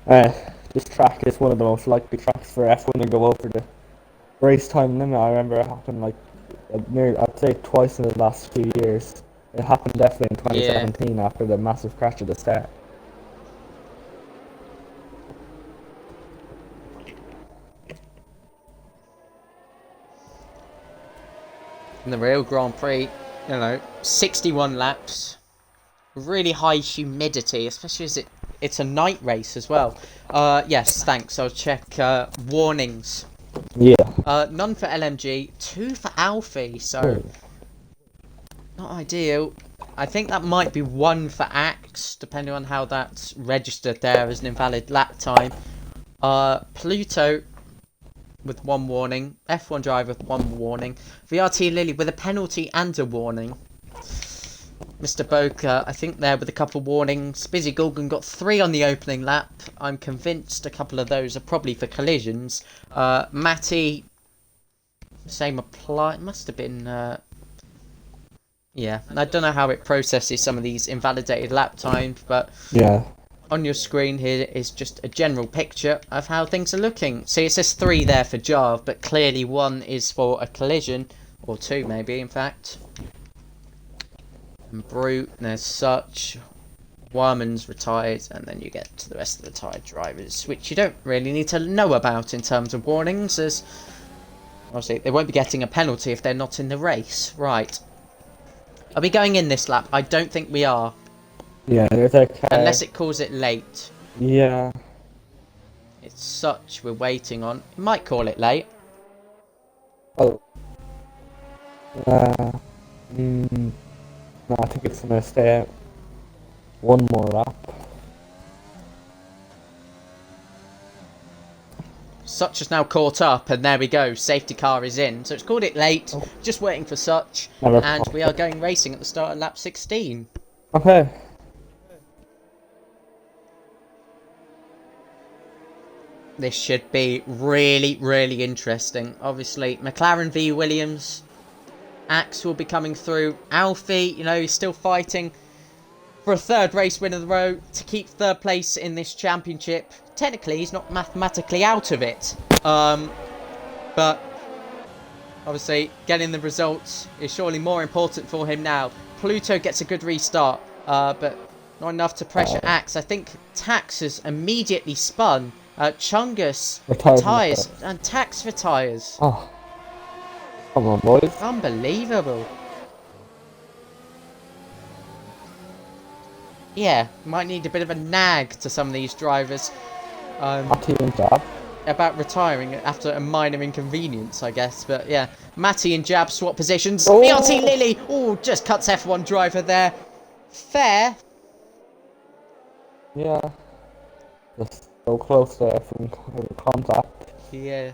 Speaker 2: This track is one of the most likely tracks for F1 to go over the race time limit. I remember it happened I'd say twice in the last few years. It happened definitely in 2017 after the massive crash at the start.
Speaker 1: In the real Grand Prix, 61 laps, really high humidity, especially as it's a night race as well. Yes, thanks. I'll check warnings.
Speaker 2: Yeah.
Speaker 1: None for LMG, 2 for Alfie, so not ideal. I think that might be 1 for Axe, depending on how that's registered there as an invalid lap time. Pluto with 1 warning, F1 driver with 1 warning, VRT Lily with a penalty and a warning. Mr. Boker, I think there with a couple of warnings. Busy Gorgon got 3 on the opening lap. I'm convinced a couple of those are probably for collisions. Matty, same apply. It must have been. Yeah, I don't know how it processes some of these invalidated lap times, but
Speaker 2: Yeah.
Speaker 1: on your screen here is just a general picture of how things are looking. See, it says 3 there for Jarve, but clearly 1 is for a collision, or 2 maybe, in fact. And Brute, there's Such, Warman's retired, and then you get to the rest of the tired drivers, which you don't really need to know about in terms of warnings, as obviously they won't be getting a penalty if they're not in the race. Right. Are we going in this lap? I don't think we are.
Speaker 2: Yeah, there's okay.
Speaker 1: Unless it calls it late.
Speaker 2: Yeah.
Speaker 1: It's Such we're waiting on. It might call it late.
Speaker 2: Oh. No, I think it's gonna stay out 1 more lap.
Speaker 1: Such is now caught up, and there we go. Safety car is in. So it's called it late.
Speaker 2: Oh.
Speaker 1: Just waiting for Such.
Speaker 2: Never
Speaker 1: And
Speaker 2: caught
Speaker 1: we are going racing at the start of lap 16.
Speaker 2: Okay.
Speaker 1: This should be really, really interesting. Obviously, McLaren v Williams. Axe will be coming through. Alfie, you know, he's still fighting for a 3rd race win in a row to keep 3rd place in this championship. Technically, he's not mathematically out of it. But obviously, getting the results is surely more important for him now. Pluto gets a good restart, but not enough to pressure Axe. I think Tax has immediately spun. Chungus retires, and Tax retires.
Speaker 2: Oh. Come on, boys.
Speaker 1: Unbelievable. Yeah, might need a bit of a nag to some of these drivers.
Speaker 2: Matty and Jab.
Speaker 1: About retiring after a minor inconvenience, I guess. But yeah, Matty and Jab swap positions.
Speaker 2: Oh.
Speaker 1: VRT Lily, oh, just cuts F1 driver there. Fair.
Speaker 2: Yeah. Just so close there from contact.
Speaker 1: Yeah.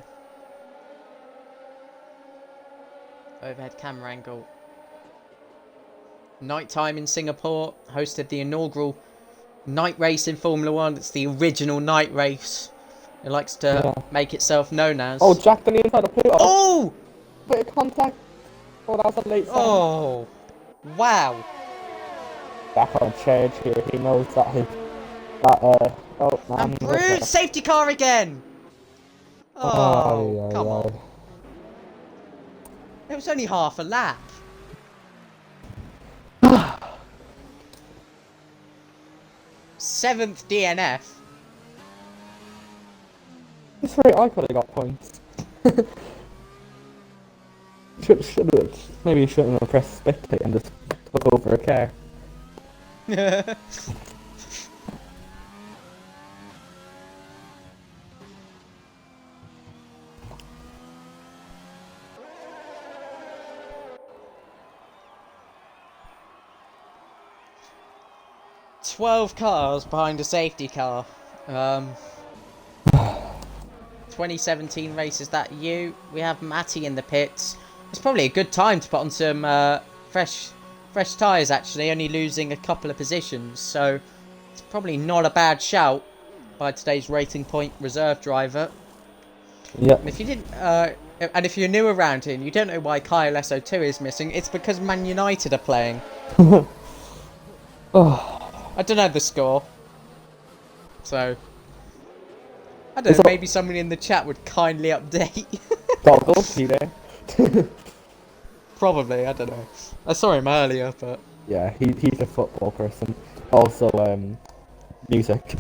Speaker 1: Overhead camera angle. Nighttime in Singapore hosted the inaugural night race in Formula 1. It's the original night race. It likes to make itself known as.
Speaker 2: Oh, Jack on the inside of Pluto.
Speaker 1: Oh!
Speaker 2: Bit of contact. Oh, that was a late start.
Speaker 1: Oh! Wow!
Speaker 2: Back on charge here. He knows that his. Oh, man.
Speaker 1: And Brute! Safety car again! Oh, come on. It was only half a lap. 7th DNF.
Speaker 2: It's right, I could have got points. should have. Maybe you shouldn't have pressed spectate and just took over a car.
Speaker 1: 12 cars behind a safety car. 2017 race, is that you? We have Matty in the pits. It's probably a good time to put on some fresh tyres, actually, only losing a couple of positions. So it's probably not a bad shout by today's Rating Point reserve driver.
Speaker 2: Yeah.
Speaker 1: And if you didn't, and if you're new around here and you don't know why Kyle SO2 is missing, it's because Man United are playing.
Speaker 2: Oh.
Speaker 1: I don't know the score. So I don't know, maybe someone in the chat would kindly update.
Speaker 2: Got a goalkey there.
Speaker 1: Probably, I don't know. I saw him earlier, but
Speaker 2: yeah, he's a football person. Also, music.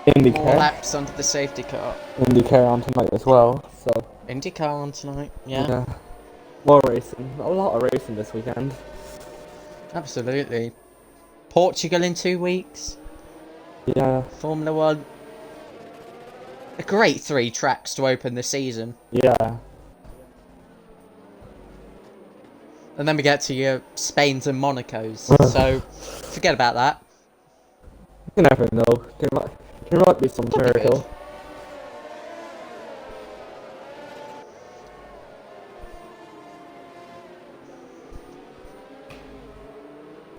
Speaker 2: IndyCar.
Speaker 1: 4 laps under the safety car.
Speaker 2: IndyCar on tonight as well. So.
Speaker 1: IndyCar on tonight, yeah.
Speaker 2: More racing. A lot of racing this weekend.
Speaker 1: Absolutely. Portugal in 2 weeks.
Speaker 2: Yeah.
Speaker 1: Formula 1. A great 3 tracks to open the season.
Speaker 2: Yeah.
Speaker 1: And then we get to your Spains and Monacos. So, forget about that.
Speaker 2: You never know. There might be some miracle.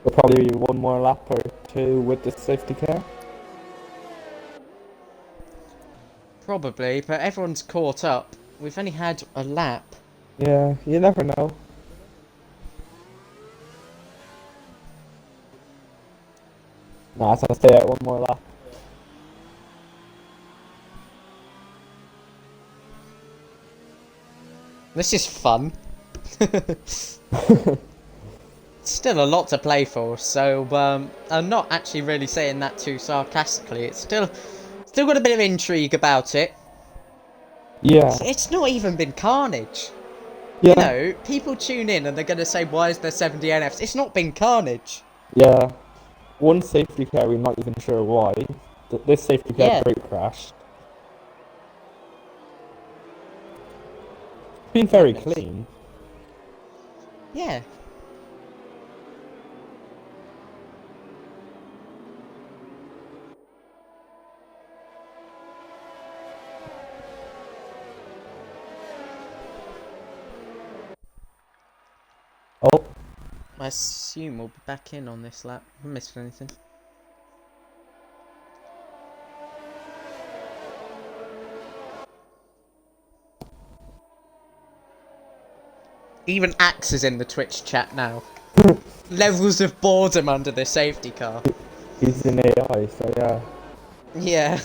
Speaker 2: There'll probably be one more lap or two with the safety car.
Speaker 1: Probably, but everyone's caught up. We've only had a lap.
Speaker 2: Yeah, you never know. Nah, it's gonna stay out one more lap.
Speaker 1: This is fun. Still a lot to play for, so I'm not actually really saying that too sarcastically. It's still got a bit of intrigue about it.
Speaker 2: Yeah.
Speaker 1: It's not even been carnage.
Speaker 2: Yeah.
Speaker 1: You know, people tune in and they're going to say, why is there 7 DNFs? It's not been carnage.
Speaker 2: Yeah. One safety car, we're not even sure why. This safety car brake crashed. It's been very clean.
Speaker 1: Yeah.
Speaker 2: Oh.
Speaker 1: I assume we'll be back in on this lap. I missed anything. Even Axe is in the Twitch chat now. Levels of boredom under this safety car.
Speaker 2: He's in AI, so yeah.
Speaker 1: Yeah.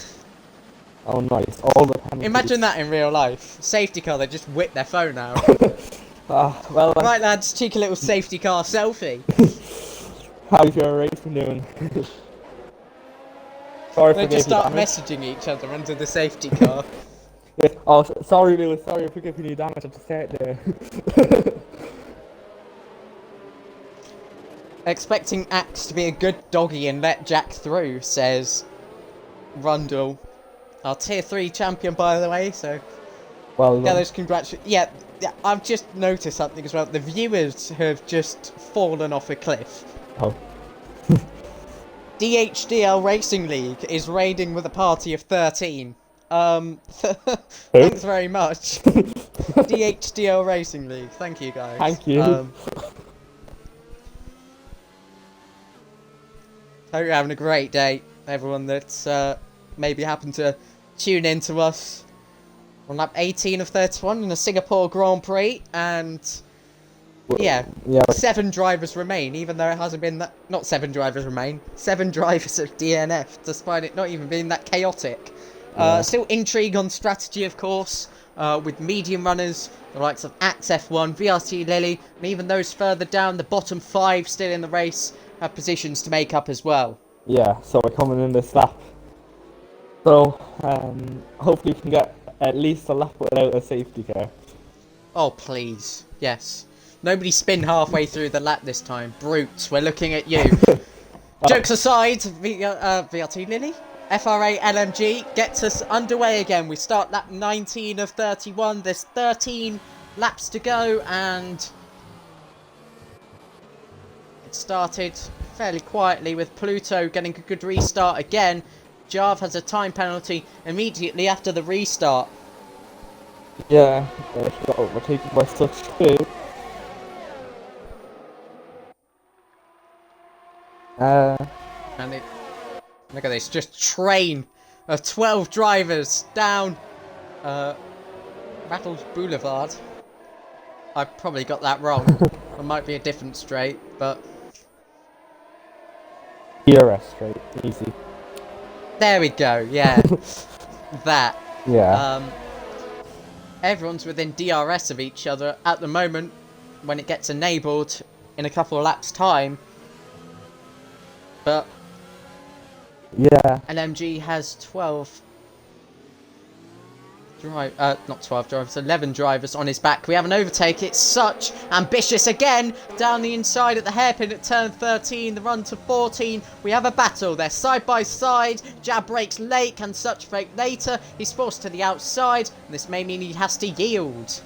Speaker 2: Oh, nice. All the penalties.
Speaker 1: Imagine that in real life. Safety car, they just whip their phone out.
Speaker 2: Well,
Speaker 1: right, lads, cheeky little safety car selfie.
Speaker 2: How's your race been doing? Sorry
Speaker 1: they
Speaker 2: for
Speaker 1: just start
Speaker 2: damage.
Speaker 1: messaging each other under the safety car.
Speaker 2: Yeah. Oh, sorry, Lewis. Sorry for giving you damage at the start there.
Speaker 1: Expecting Axe to be a good doggy and let Jack through, says Rundle. Our tier 3 champion, by the way, so...
Speaker 2: Well done.
Speaker 1: Yeah, those congratulations. Yeah, I've just noticed something as well. The viewers have just fallen off a cliff.
Speaker 2: Oh.
Speaker 1: DHDL Racing League is raiding with a party of 13. Thanks very much. DHDL Racing League, thank you guys.
Speaker 2: Thank you.
Speaker 1: Hope you're having a great day, everyone that's maybe happened to tune in to us on lap 18 of 31 in the Singapore Grand Prix, and yeah, 7 drivers remain, even though it hasn't been that... Not 7 drivers remain, 7 drivers have DNF, despite it not even being that chaotic. Still intrigue on strategy, of course, with medium runners, the likes of Axe F1, VRT Lily, and even those further down, the bottom 5 still in the race, have positions to make up as well.
Speaker 2: Yeah, so we're coming in this lap. So, hopefully we can get at least a lap without a safety car.
Speaker 1: Oh, please. Yes. Nobody spin halfway through the lap this time. Brutes, we're looking at you. Jokes aside, VRT Lily, FRA LMG gets us underway again. We start lap 19 of 31. There's 13 laps to go, and it started fairly quietly with Pluto getting a good restart again. Jarv has a time penalty immediately after the restart.
Speaker 2: Yeah, she got overtaken by such too.
Speaker 1: And it... Look at this, just train of 12 drivers down Rattles Boulevard. I probably got that wrong. It might be a different straight, but...
Speaker 2: DRS straight, easy.
Speaker 1: There we go, yeah. That.
Speaker 2: Yeah.
Speaker 1: Everyone's within DRS of each other at the moment when it gets enabled in a couple of laps' time. But
Speaker 2: yeah,
Speaker 1: LMG has 12 not 12 drivers, 11 drivers on his back. We have an overtake. It's such ambitious again down the inside at the hairpin at turn 13, the run to 14. We have a battle. They're side by side. Jab breaks late and such fake later. He's forced to the outside, and this may mean he has to yield.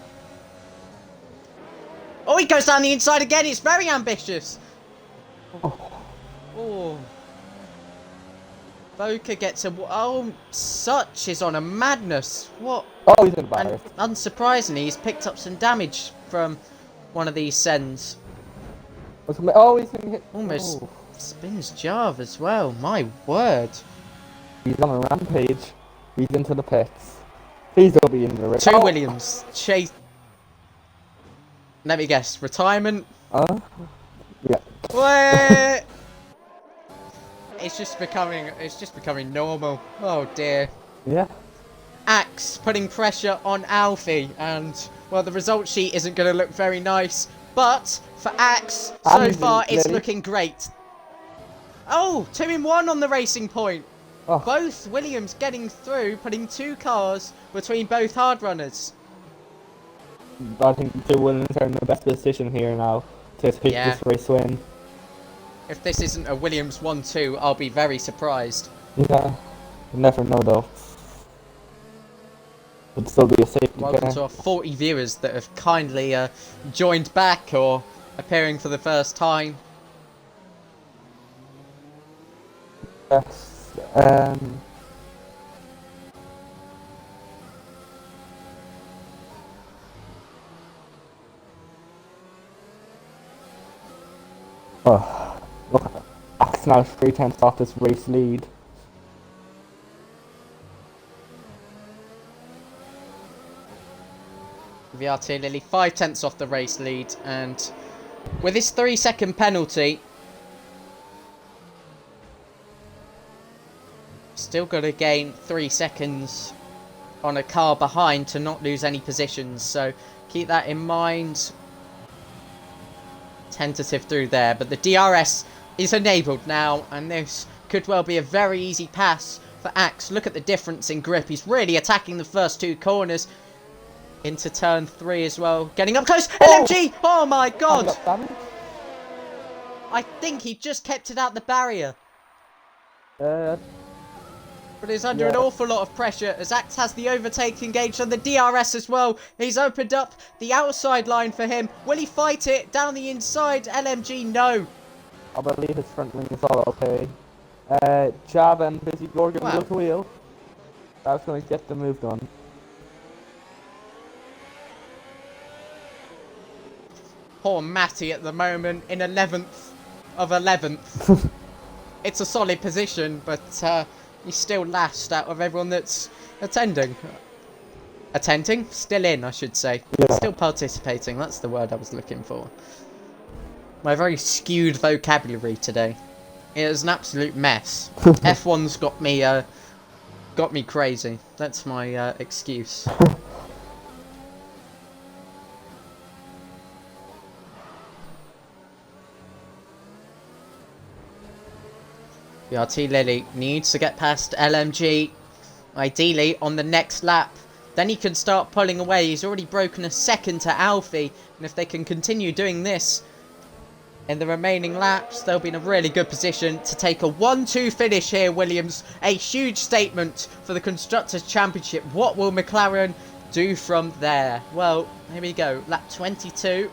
Speaker 1: Oh, he goes down the inside again. It's very ambitious. Oh. Boca gets a... Oh, Such is on a madness. What?
Speaker 2: Oh, he's embarrassed.
Speaker 1: And unsurprisingly, he's picked up some damage from one of these sends.
Speaker 2: Oh, he's gonna hit.
Speaker 1: Almost
Speaker 2: Oh,
Speaker 1: spins Jarve as well. My word.
Speaker 2: he's on a rampage. He's into the pits. Please don't be in the race.
Speaker 1: Two
Speaker 2: Oh!
Speaker 1: Williams chase. Let me guess. Retirement.
Speaker 2: Yeah.
Speaker 1: What? It's just becoming normal. Oh dear.
Speaker 2: Yeah.
Speaker 1: Axe putting pressure on Alfie, and well, the result sheet isn't going to look very nice. But for Axe, so far it's looking great. Oh, 2 in 1 on the Racing Point.
Speaker 2: Oh.
Speaker 1: Both Williams getting through, putting 2 cars between both hard runners.
Speaker 2: I think the Williams are in the best position here now to take this race win.
Speaker 1: If this isn't a Williams 1-2, I'll be very surprised.
Speaker 2: Yeah, you never know though. Would still be a safety car.
Speaker 1: Welcome to our 40 viewers that have kindly joined back or appearing for the first time.
Speaker 2: Yes. Oh, look, Axe now 3/10 off this race lead.
Speaker 1: VRT Lily 5/10 off the race lead, and with his 3-second penalty, still got to gain 3 seconds on a car behind to not lose any positions, so keep that in mind. Tentative through there, but the DRS is enabled now, and this could well be a very easy pass for Axe. Look at the difference in grip. He's really attacking the first 2 corners. Into turn 3 as well. Getting up close.
Speaker 2: Oh!
Speaker 1: LMG! Oh my god!
Speaker 2: Damage?
Speaker 1: I think he just kept it out the barrier. But he's under an awful lot of pressure as Axe has the overtake engaged on the DRS as well. He's opened up the outside line for him. Will he fight it down the inside? LMG, no.
Speaker 2: I believe his front wing is all okay. Jab and Busy Gorgon
Speaker 1: Wow.
Speaker 2: wheel to wheel. That's going to get the move done.
Speaker 1: Poor Matty at the moment in 11th of 11th. It's a solid position, but he's still last out of everyone that's attending. Attending? Still in, I should say.
Speaker 2: Yeah.
Speaker 1: Still participating, that's the word I was looking for. My very skewed vocabulary today. It is an absolute mess. F1's got me crazy. That's my excuse. VRT Lily needs to get past LMG, ideally on the next lap. Then he can start pulling away. He's already broken a second to Alfie, and if they can continue doing this in the remaining laps, they'll be in a really good position to take a 1-2 finish here, Williams. A huge statement for the Constructors' Championship. What will McLaren do from there? Well, here we go. Lap 22.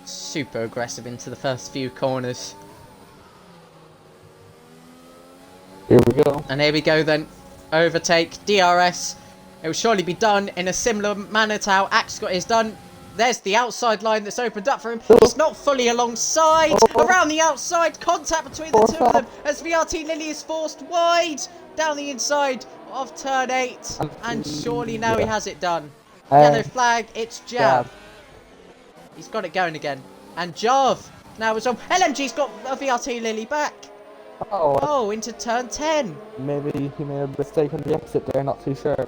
Speaker 1: Super aggressive into the first few corners.
Speaker 2: Here we go.
Speaker 1: And here we go then. Overtake, DRS. It will surely be done in a similar manner to how Axe got his done. There's the outside line that's opened up for him. He's not fully alongside. Around the outside, contact between the two of them as VRT Lily is forced wide down the inside of turn 8. And surely now he has it done. Yellow flag, it's Jab. He's got it going again. And Jarve now is on. LMG's got a VRT Lily back. Oh, into turn 10.
Speaker 2: Maybe he made a mistake on the exit there, not too sure.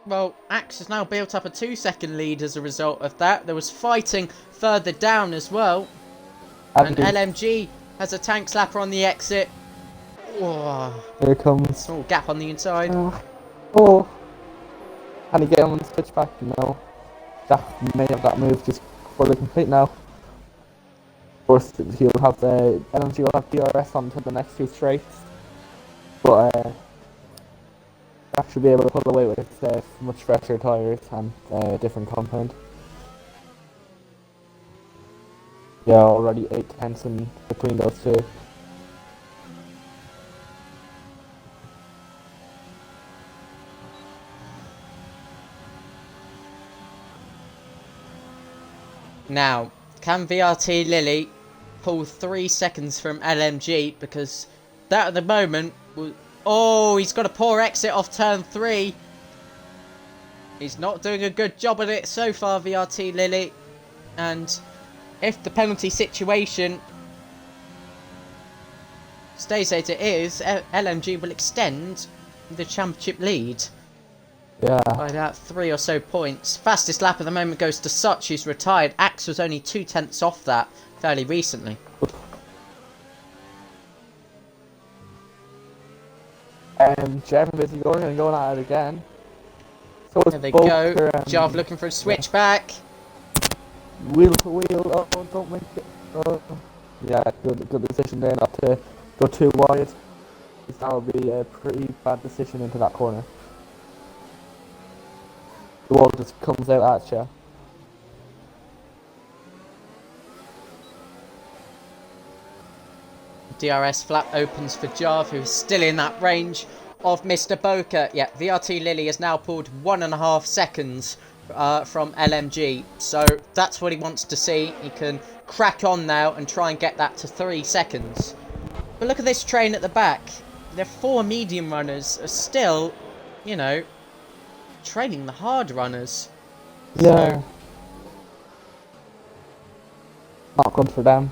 Speaker 1: Well, Axe has now built up a 2-second lead as a result of that. There was fighting further down as well. And LMG has a tank slapper on the exit. Oh,
Speaker 2: here it comes.
Speaker 1: Small gap on the inside.
Speaker 2: Oh. Can he get him on the switchback? No. That move just fully complete now. Of course, he'll have the LMG will have DRS on to the next 2 straights, but that should be able to pull away with much fresher tyres and different compound. Yeah, already 8 tenths in between those two.
Speaker 1: Now, can VRT Lily pull 3 seconds from LMG? Because that at the moment will... Oh, he's got a poor exit off turn 3. He's not doing a good job at it so far, VRT Lily. And if the penalty situation stays as it is, LMG will extend the championship lead.
Speaker 2: Yeah.
Speaker 1: By about 3 or so points. Fastest lap at the moment goes to Such, who's retired. Axe was only 2/10 off that fairly recently.
Speaker 2: Jeff is going at it again. So
Speaker 1: There they go. Jarv looking for a switchback.
Speaker 2: Wheel to wheel. Oh, don't make it. Oh. Yeah, good decision there not to go too wide. That would be a pretty bad decision into that corner. The wall just comes out at you.
Speaker 1: DRS flap opens for Jarv, who's still in that range of Mr. Boker. Yeah, VRT Lily has now pulled 1.5 seconds from LMG. So that's what he wants to see. He can crack on now and try and get that to 3 seconds. But look at this train at the back. The 4 medium runners are still, you know, trailing the hard runners.
Speaker 2: Yeah.
Speaker 1: So,
Speaker 2: not good for them.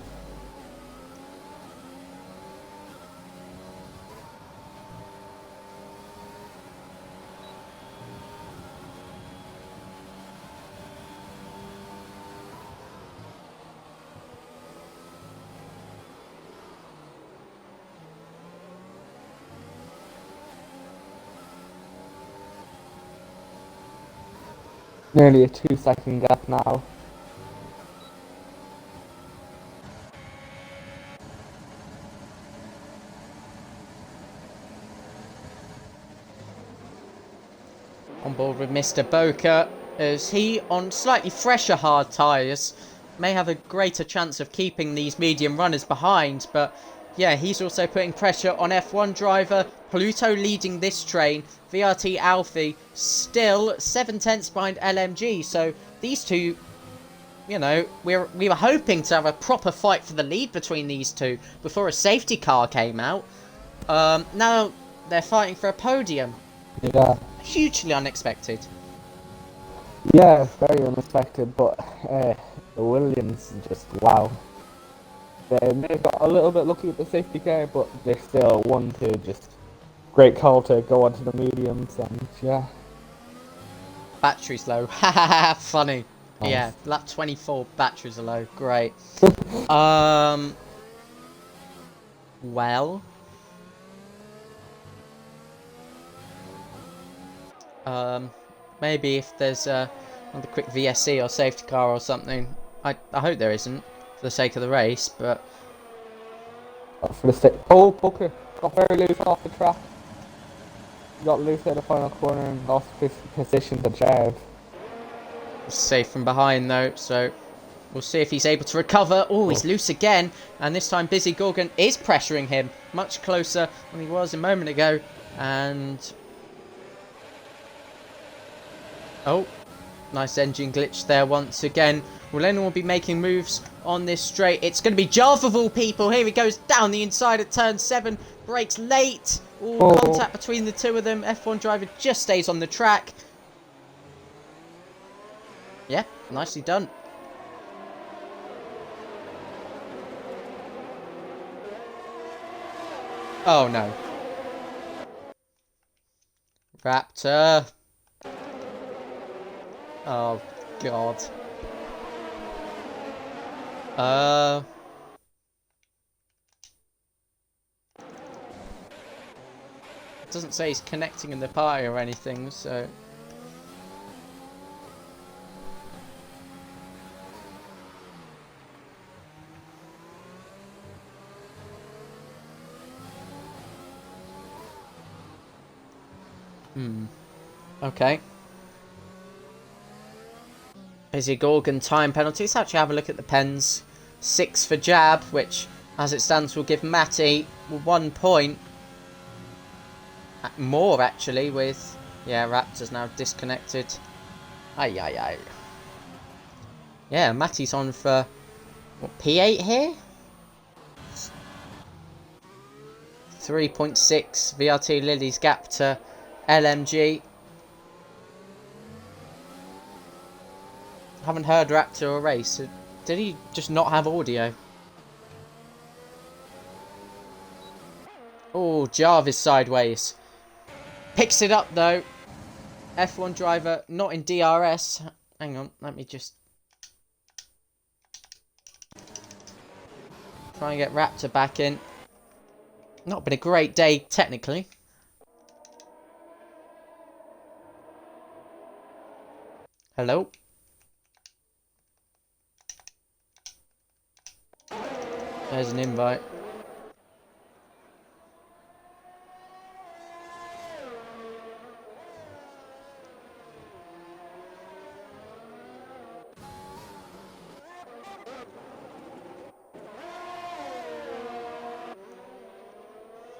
Speaker 2: Nearly a 2-second gap now.
Speaker 1: on board with Mr. Boker, as he, on slightly fresher hard tyres, may have a greater chance of keeping these medium runners behind, but yeah, he's also putting pressure on F1 driver Pluto leading this train. VRT Alfie still 7/10 behind LMG, so these two, you know, we were hoping to have a proper fight for the lead between these two before a safety car came out. Now they're fighting for a podium.
Speaker 2: Yeah.
Speaker 1: Hugely unexpected.
Speaker 2: Yeah, very unexpected, but the Williams just wow. They may have got a little bit lucky with the safety car, but they still won to just great call to go onto the mediums, and yeah.
Speaker 1: Battery's low. Haha, funny.
Speaker 2: Nice.
Speaker 1: Yeah, lap 24, batteries are low. Great. Well. Maybe if there's another quick VSC or safety car or something. I hope there isn't, for the sake of the race, but...
Speaker 2: For the stick. Oh, Booker got very loose off the track. He got loose at the final corner and lost his position to Jav.
Speaker 1: Safe from behind though, so we'll see if he's able to recover. Oh, he's loose again, and this time Busy Gorgon is pressuring him much closer than he was a moment ago, and... Oh, nice engine glitch there once again. Well, anyone will be making moves on this straight. It's going to be Jarv of all people. Here he goes down the inside at turn 7. Brakes late. Ooh, contact between the two of them. F1 driver just stays on the track. Yeah, nicely done. Oh no. Raptor. Oh god. It doesn't say he's connecting in the party or anything, so... Okay. Busy Gorgon time penalty. Let's actually have a look at the pens. 6 for Jab, which, as it stands, will give Matty 1 point. More, actually, with... Yeah, Raptor's now disconnected. Aye, aye, aye. Yeah, Matty's on for what, P8 here? 3.6 VRT Lily's gap to LMG. Haven't heard Raptor or race. Did he just not have audio? Oh, Jarvis sideways. Picks it up though. F1 driver not in DRS. Hang on, let me just try and get Raptor back in. Not been a great day technically. Hello? There's an invite.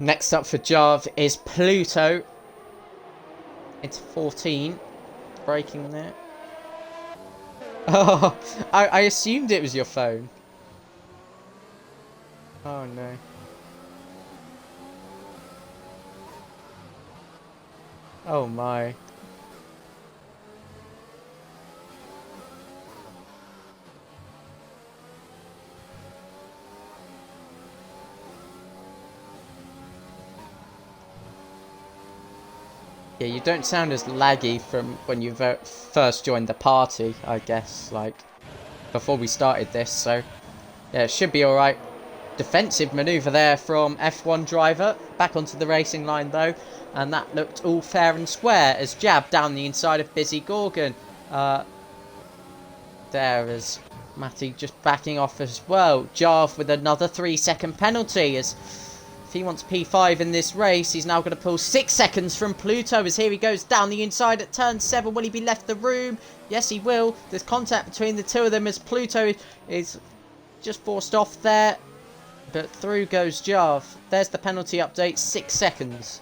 Speaker 1: Next up for Jarv is Pluto. It's 14. Braking there. Oh, I assumed it was your phone. Oh no. Oh my. Yeah, you don't sound as laggy from when you first joined the party, I guess, like, before we started this, so, yeah, it should be alright. Defensive manoeuvre there from F1 driver, back onto the racing line though, and that looked all fair and square as Jab down the inside of Busy Gorgon. There is Matty just backing off as well. Jarv with another 3-second penalty as if he wants P5 in this race, he's now going to pull 6 seconds from Pluto as here he goes down the inside at turn 7. Will he be left the room? Yes, he will. There's contact between the two of them as Pluto is just forced off there. But through goes Jarv. There's the penalty update, 6 seconds.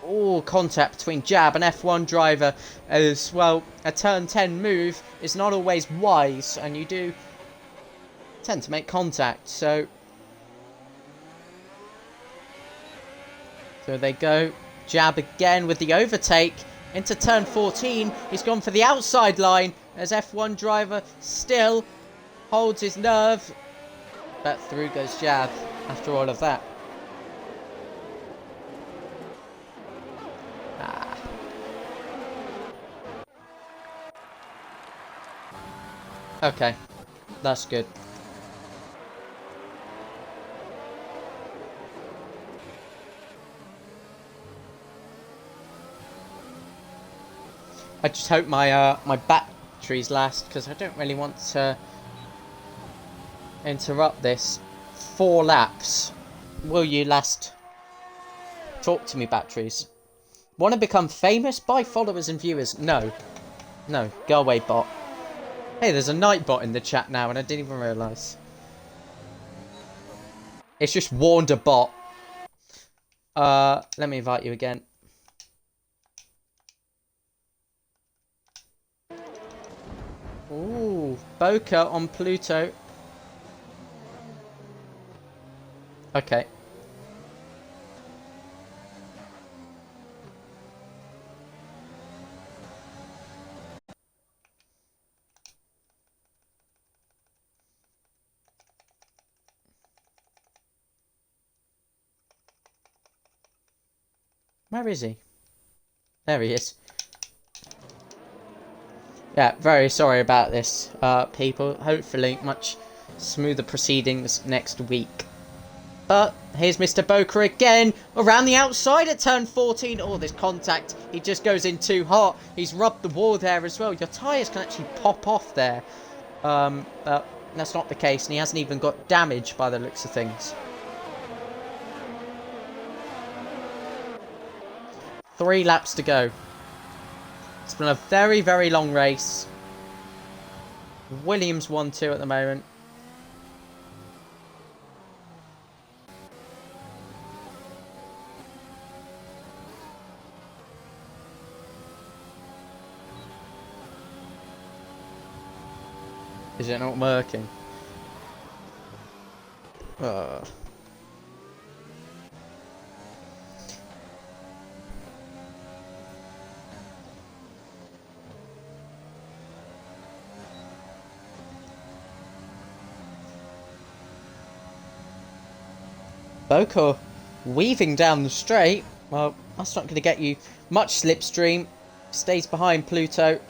Speaker 1: Oh, contact between Jab and F1 driver as well. A turn 10 move is not always wise, and you do tend to make contact. So they go. Jab again with the overtake into turn 14. He's gone for the outside line as F1 driver still holds his nerve. But through goes Jab after all of that. Okay, that's good. I just hope my my batteries last because I don't really want to interrupt this. 4 laps. Will you last? Talk to me, batteries. Want to become famous? By followers and viewers? No. No. Go away, bot. Hey, there's a night bot in the chat now and I didn't even realise. It's just warned a bot. Let me invite you again. Ooh, Boca on Pluto. Okay. Where is he? There he is. Yeah, very sorry about this, people. Hopefully much smoother proceedings next week. But here's Mr. Boca again, around the outside at turn 14. Oh, this contact, he just goes in too hot. He's rubbed the wall there as well. Your tyres can actually pop off there. But that's not the case, and he hasn't even got damage by the looks of things. 3 laps to go. It's been a very, very long race. Williams 1-2 at the moment. Is it not working? Boko weaving down the straight. Well, that's not going to get you much slipstream. Stays behind Pluto,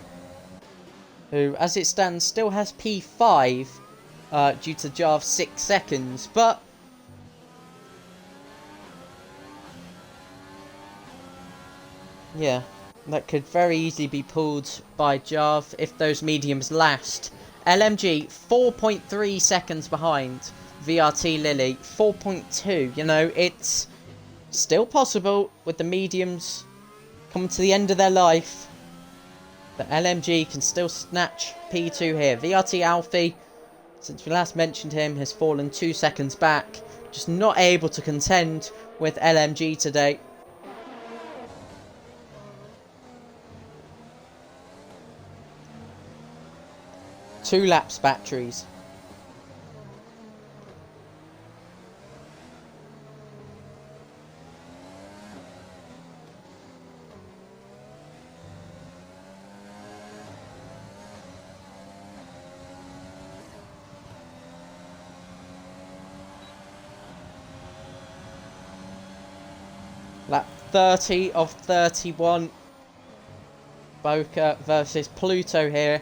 Speaker 1: who, as it stands, still has P5 due to Jarv's 6 seconds. But yeah, that could very easily be pulled by Jarv if those mediums last. LMG 4.3 seconds behind. VRT Lily 4.2. You know, it's still possible with the mediums coming to the end of their life. The LMG can still snatch P2 here. VRT Alfie, since we last mentioned him, has fallen 2 seconds back. Just not able to contend with LMG today. Two laps batteries. Lap 30 of 31. Boca versus Pluto here.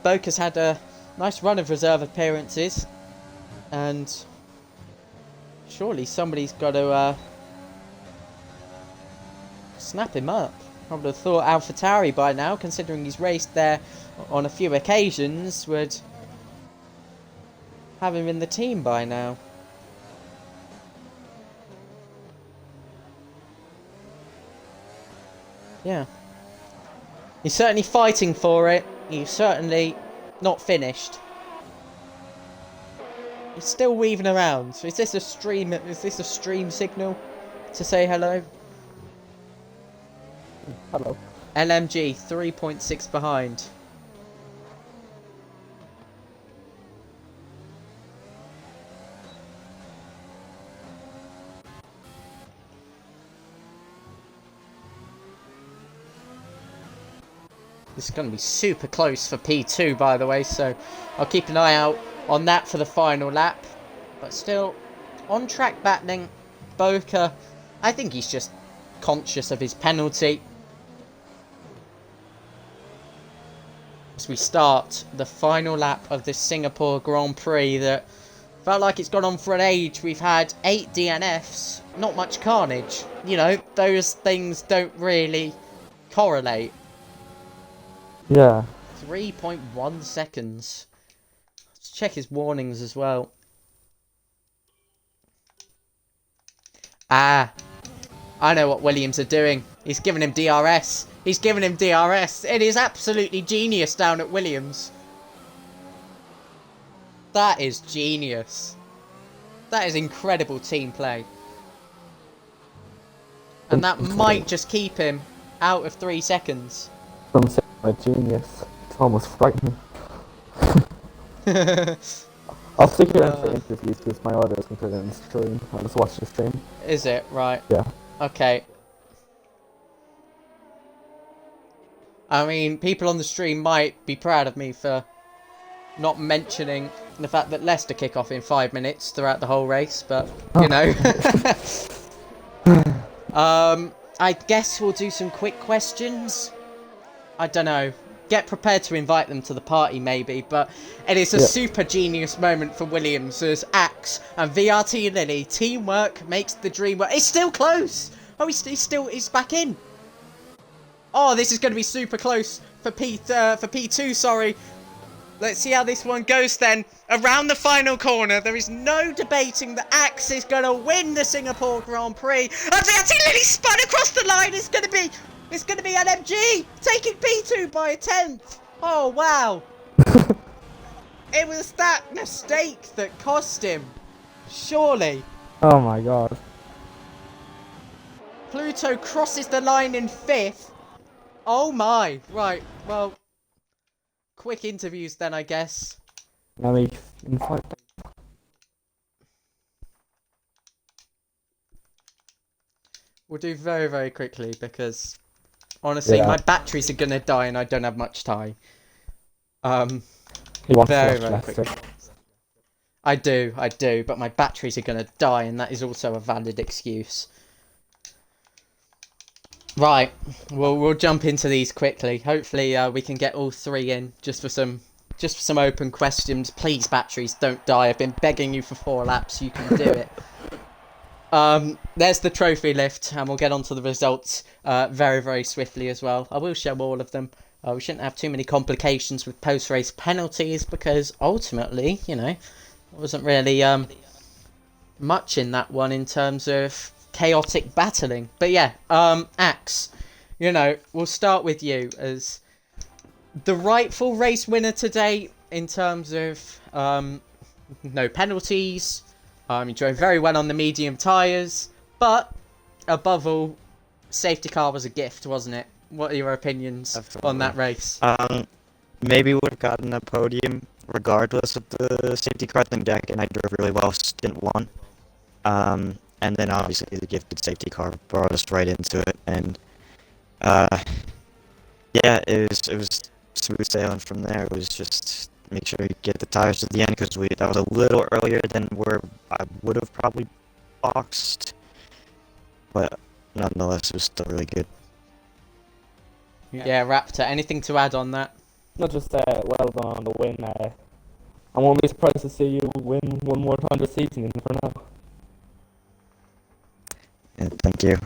Speaker 1: Boca's had a nice run of reserve appearances, and surely somebody's got to snap him up. I would have thought AlphaTauri by now, considering he's raced there on a few occasions, would have him in the team by now. Yeah. He's certainly fighting for it. He's certainly not finished. He's still weaving around. Is this a stream? Is this a stream signal to say hello?
Speaker 2: Hello.
Speaker 1: LMG 3.6 behind. This is going to be super close for P2, by the way, so I'll keep an eye out on that for the final lap. But still, on track battling, Boca, I think he's just conscious of his penalty. As we start the final lap of this Singapore Grand Prix that felt like it's gone on for an age. We've had 8 DNFs, not much carnage. You know, those things don't really correlate.
Speaker 2: Yeah.
Speaker 1: 3.1 seconds. Let's check his warnings as well. Ah, I know what Williams are doing. He's giving him DRS. He's giving him DRS. It is absolutely genius down at Williams. That is genius. That is incredible team play. And that might just keep him out of 3 seconds.
Speaker 2: From a genius. It's almost frightening. I'll stick it in for interviews because my order is completely on the stream. I'll just watch the stream.
Speaker 1: Is it? Right.
Speaker 2: Yeah.
Speaker 1: Okay. I mean, people on the stream might be proud of me for not mentioning the fact that Leicester kick off in 5 minutes throughout the whole race, but, you know. I guess we'll do some quick questions. I don't know. Get prepared to invite them to the party, maybe. But it is a super genius moment for Williams as Axe and VRT Lily. Teamwork makes the dream work. It's still close. Oh, he's back in. Oh, this is going to be super close for P2. Sorry. Let's see how this one goes then. Around the final corner, there is no debating that Axe is going to win the Singapore Grand Prix. And VRT Lily spun across the line. It's going to be LMG taking P2 by a 10th. Oh, wow. It was that mistake that cost him. Surely.
Speaker 2: Oh my god.
Speaker 1: Pluto crosses the line in 5th. Oh my! Right, well, quick interviews then, I guess.
Speaker 2: Now we invite.
Speaker 1: We'll do very, very quickly because, honestly, my batteries are gonna die and I don't have much time.
Speaker 2: He wants to
Speaker 1: Very,
Speaker 2: watch
Speaker 1: very
Speaker 2: Leicester.
Speaker 1: quickly. I do, but my batteries are gonna die and that is also a valid excuse. Right, we'll jump into these quickly. Hopefully, we can get all three in just for some open questions. Please, batteries, don't die. I've been begging you for 4 laps. You can do it. There's the trophy lift, and we'll get on to the results very, very swiftly as well. I will show all of them. We shouldn't have too many complications with post-race penalties because ultimately, there wasn't really much in that one in terms of chaotic battling. But yeah, Axe, we'll start with you as the rightful race winner today in terms of no penalties. You drove very well on the medium tyres, but above all, safety car was a gift, wasn't it? What are your opinions on that race?
Speaker 3: Maybe would have gotten a podium regardless of the safety car thing. Jack and I drove really well, stint one. And then obviously the gifted safety car brought us right into it, and yeah, it was smooth sailing from there. It was just make sure you get the tires to the end because that was a little earlier than where I would have probably boxed, but nonetheless, it was still really good.
Speaker 1: Yeah, Raptor, anything to add on that?
Speaker 2: Not just well done on the win. I won't be surprised to see you win one more time this season for now.
Speaker 3: Yeah, thank you.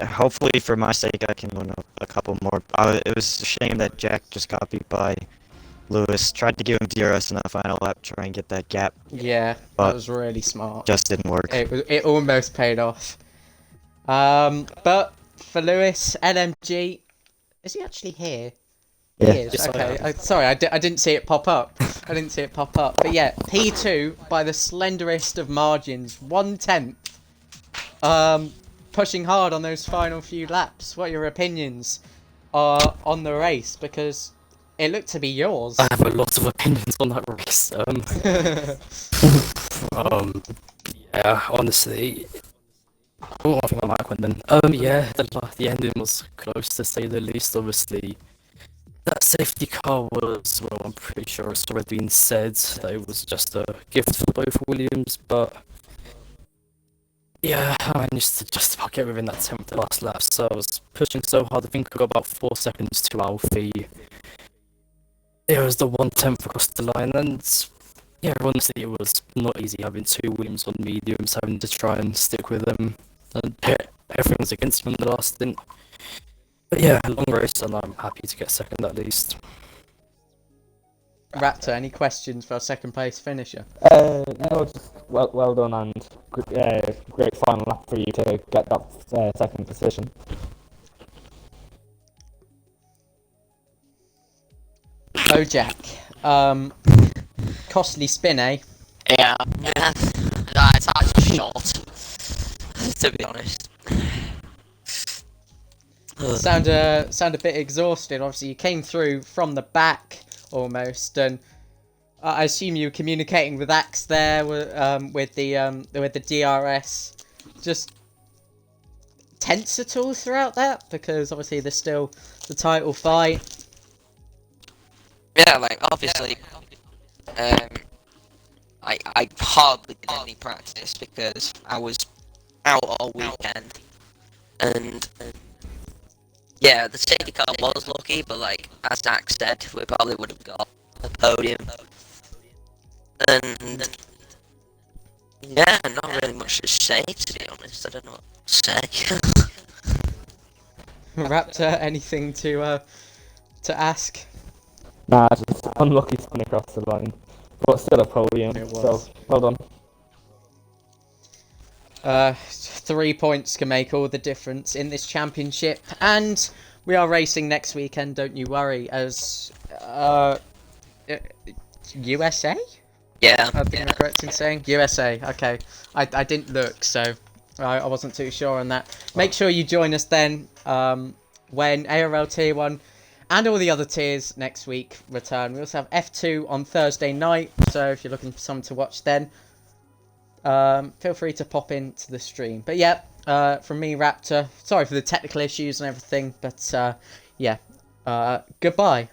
Speaker 3: Hopefully for my sake, I can win a couple more. It was a shame that Jack just got beat by Lewis. Tried to give him DRS in the final lap, try and get that gap.
Speaker 1: Yeah, that was really smart.
Speaker 3: Just didn't work.
Speaker 1: It almost paid off. But for Lewis, LMG, is he actually here?
Speaker 3: Yeah.
Speaker 1: He is. Okay. Sorry, I didn't see it pop up. But yeah, P2 by the slenderest of margins, 1/10. Pushing hard on those final few laps. What are your opinions on the race? Because it looked to be yours.
Speaker 4: I have a lot of opinions on that race. Yeah, honestly, I think I might win then. Yeah, the ending was close to say the least. Obviously, that safety car was, well, I'm pretty sure it's already been said that it was just a gift for both Williams, but yeah, I managed to just about get within that 10th the last lap, so I was pushing so hard. I think I got about 4 seconds to Alfie. It was the 1/10 across the line, and yeah, honestly, it was not easy having 2 Williams on mediums, having to try and stick with them, and everything was against me in the last stint. But yeah, a long race, and I'm happy to get second at least.
Speaker 1: Raptor, any questions for our second place finisher?
Speaker 2: No, just well done and great final lap for you to get that second position.
Speaker 1: Oh, Jack. Costly spin, eh?
Speaker 5: Yeah, it's actually short, to be honest.
Speaker 1: Sound a bit exhausted. Obviously, you came through from the back almost, and I assume you were communicating with Axe there with the DRS. Just tense at all throughout that, because obviously there's still the title fight.
Speaker 5: Yeah, like obviously, I hardly did any practice because I was out all weekend, and yeah, the safety car was lucky, but like as Dak said, we probably would have got a podium, and yeah, not really much to say, to be honest. I don't know what to say.
Speaker 1: Raptor, anything to ask?
Speaker 2: Nah, just unlucky spin across the line, but still a podium.
Speaker 1: It was.
Speaker 2: So well done.
Speaker 1: 3 points can make all the difference in this championship, and we are racing next weekend, don't you worry, as USA?
Speaker 5: Yeah,
Speaker 1: I think I'm correct in saying USA. Okay, I didn't look, so I wasn't too sure on that. Make sure you join us then when ARL Tier 1 and all the other tiers next week return. We also have F2 on Thursday night, so if you're looking for something to watch then, feel free to pop into the stream. But yeah, from me, Raptor, sorry for the technical issues and everything, but yeah, goodbye.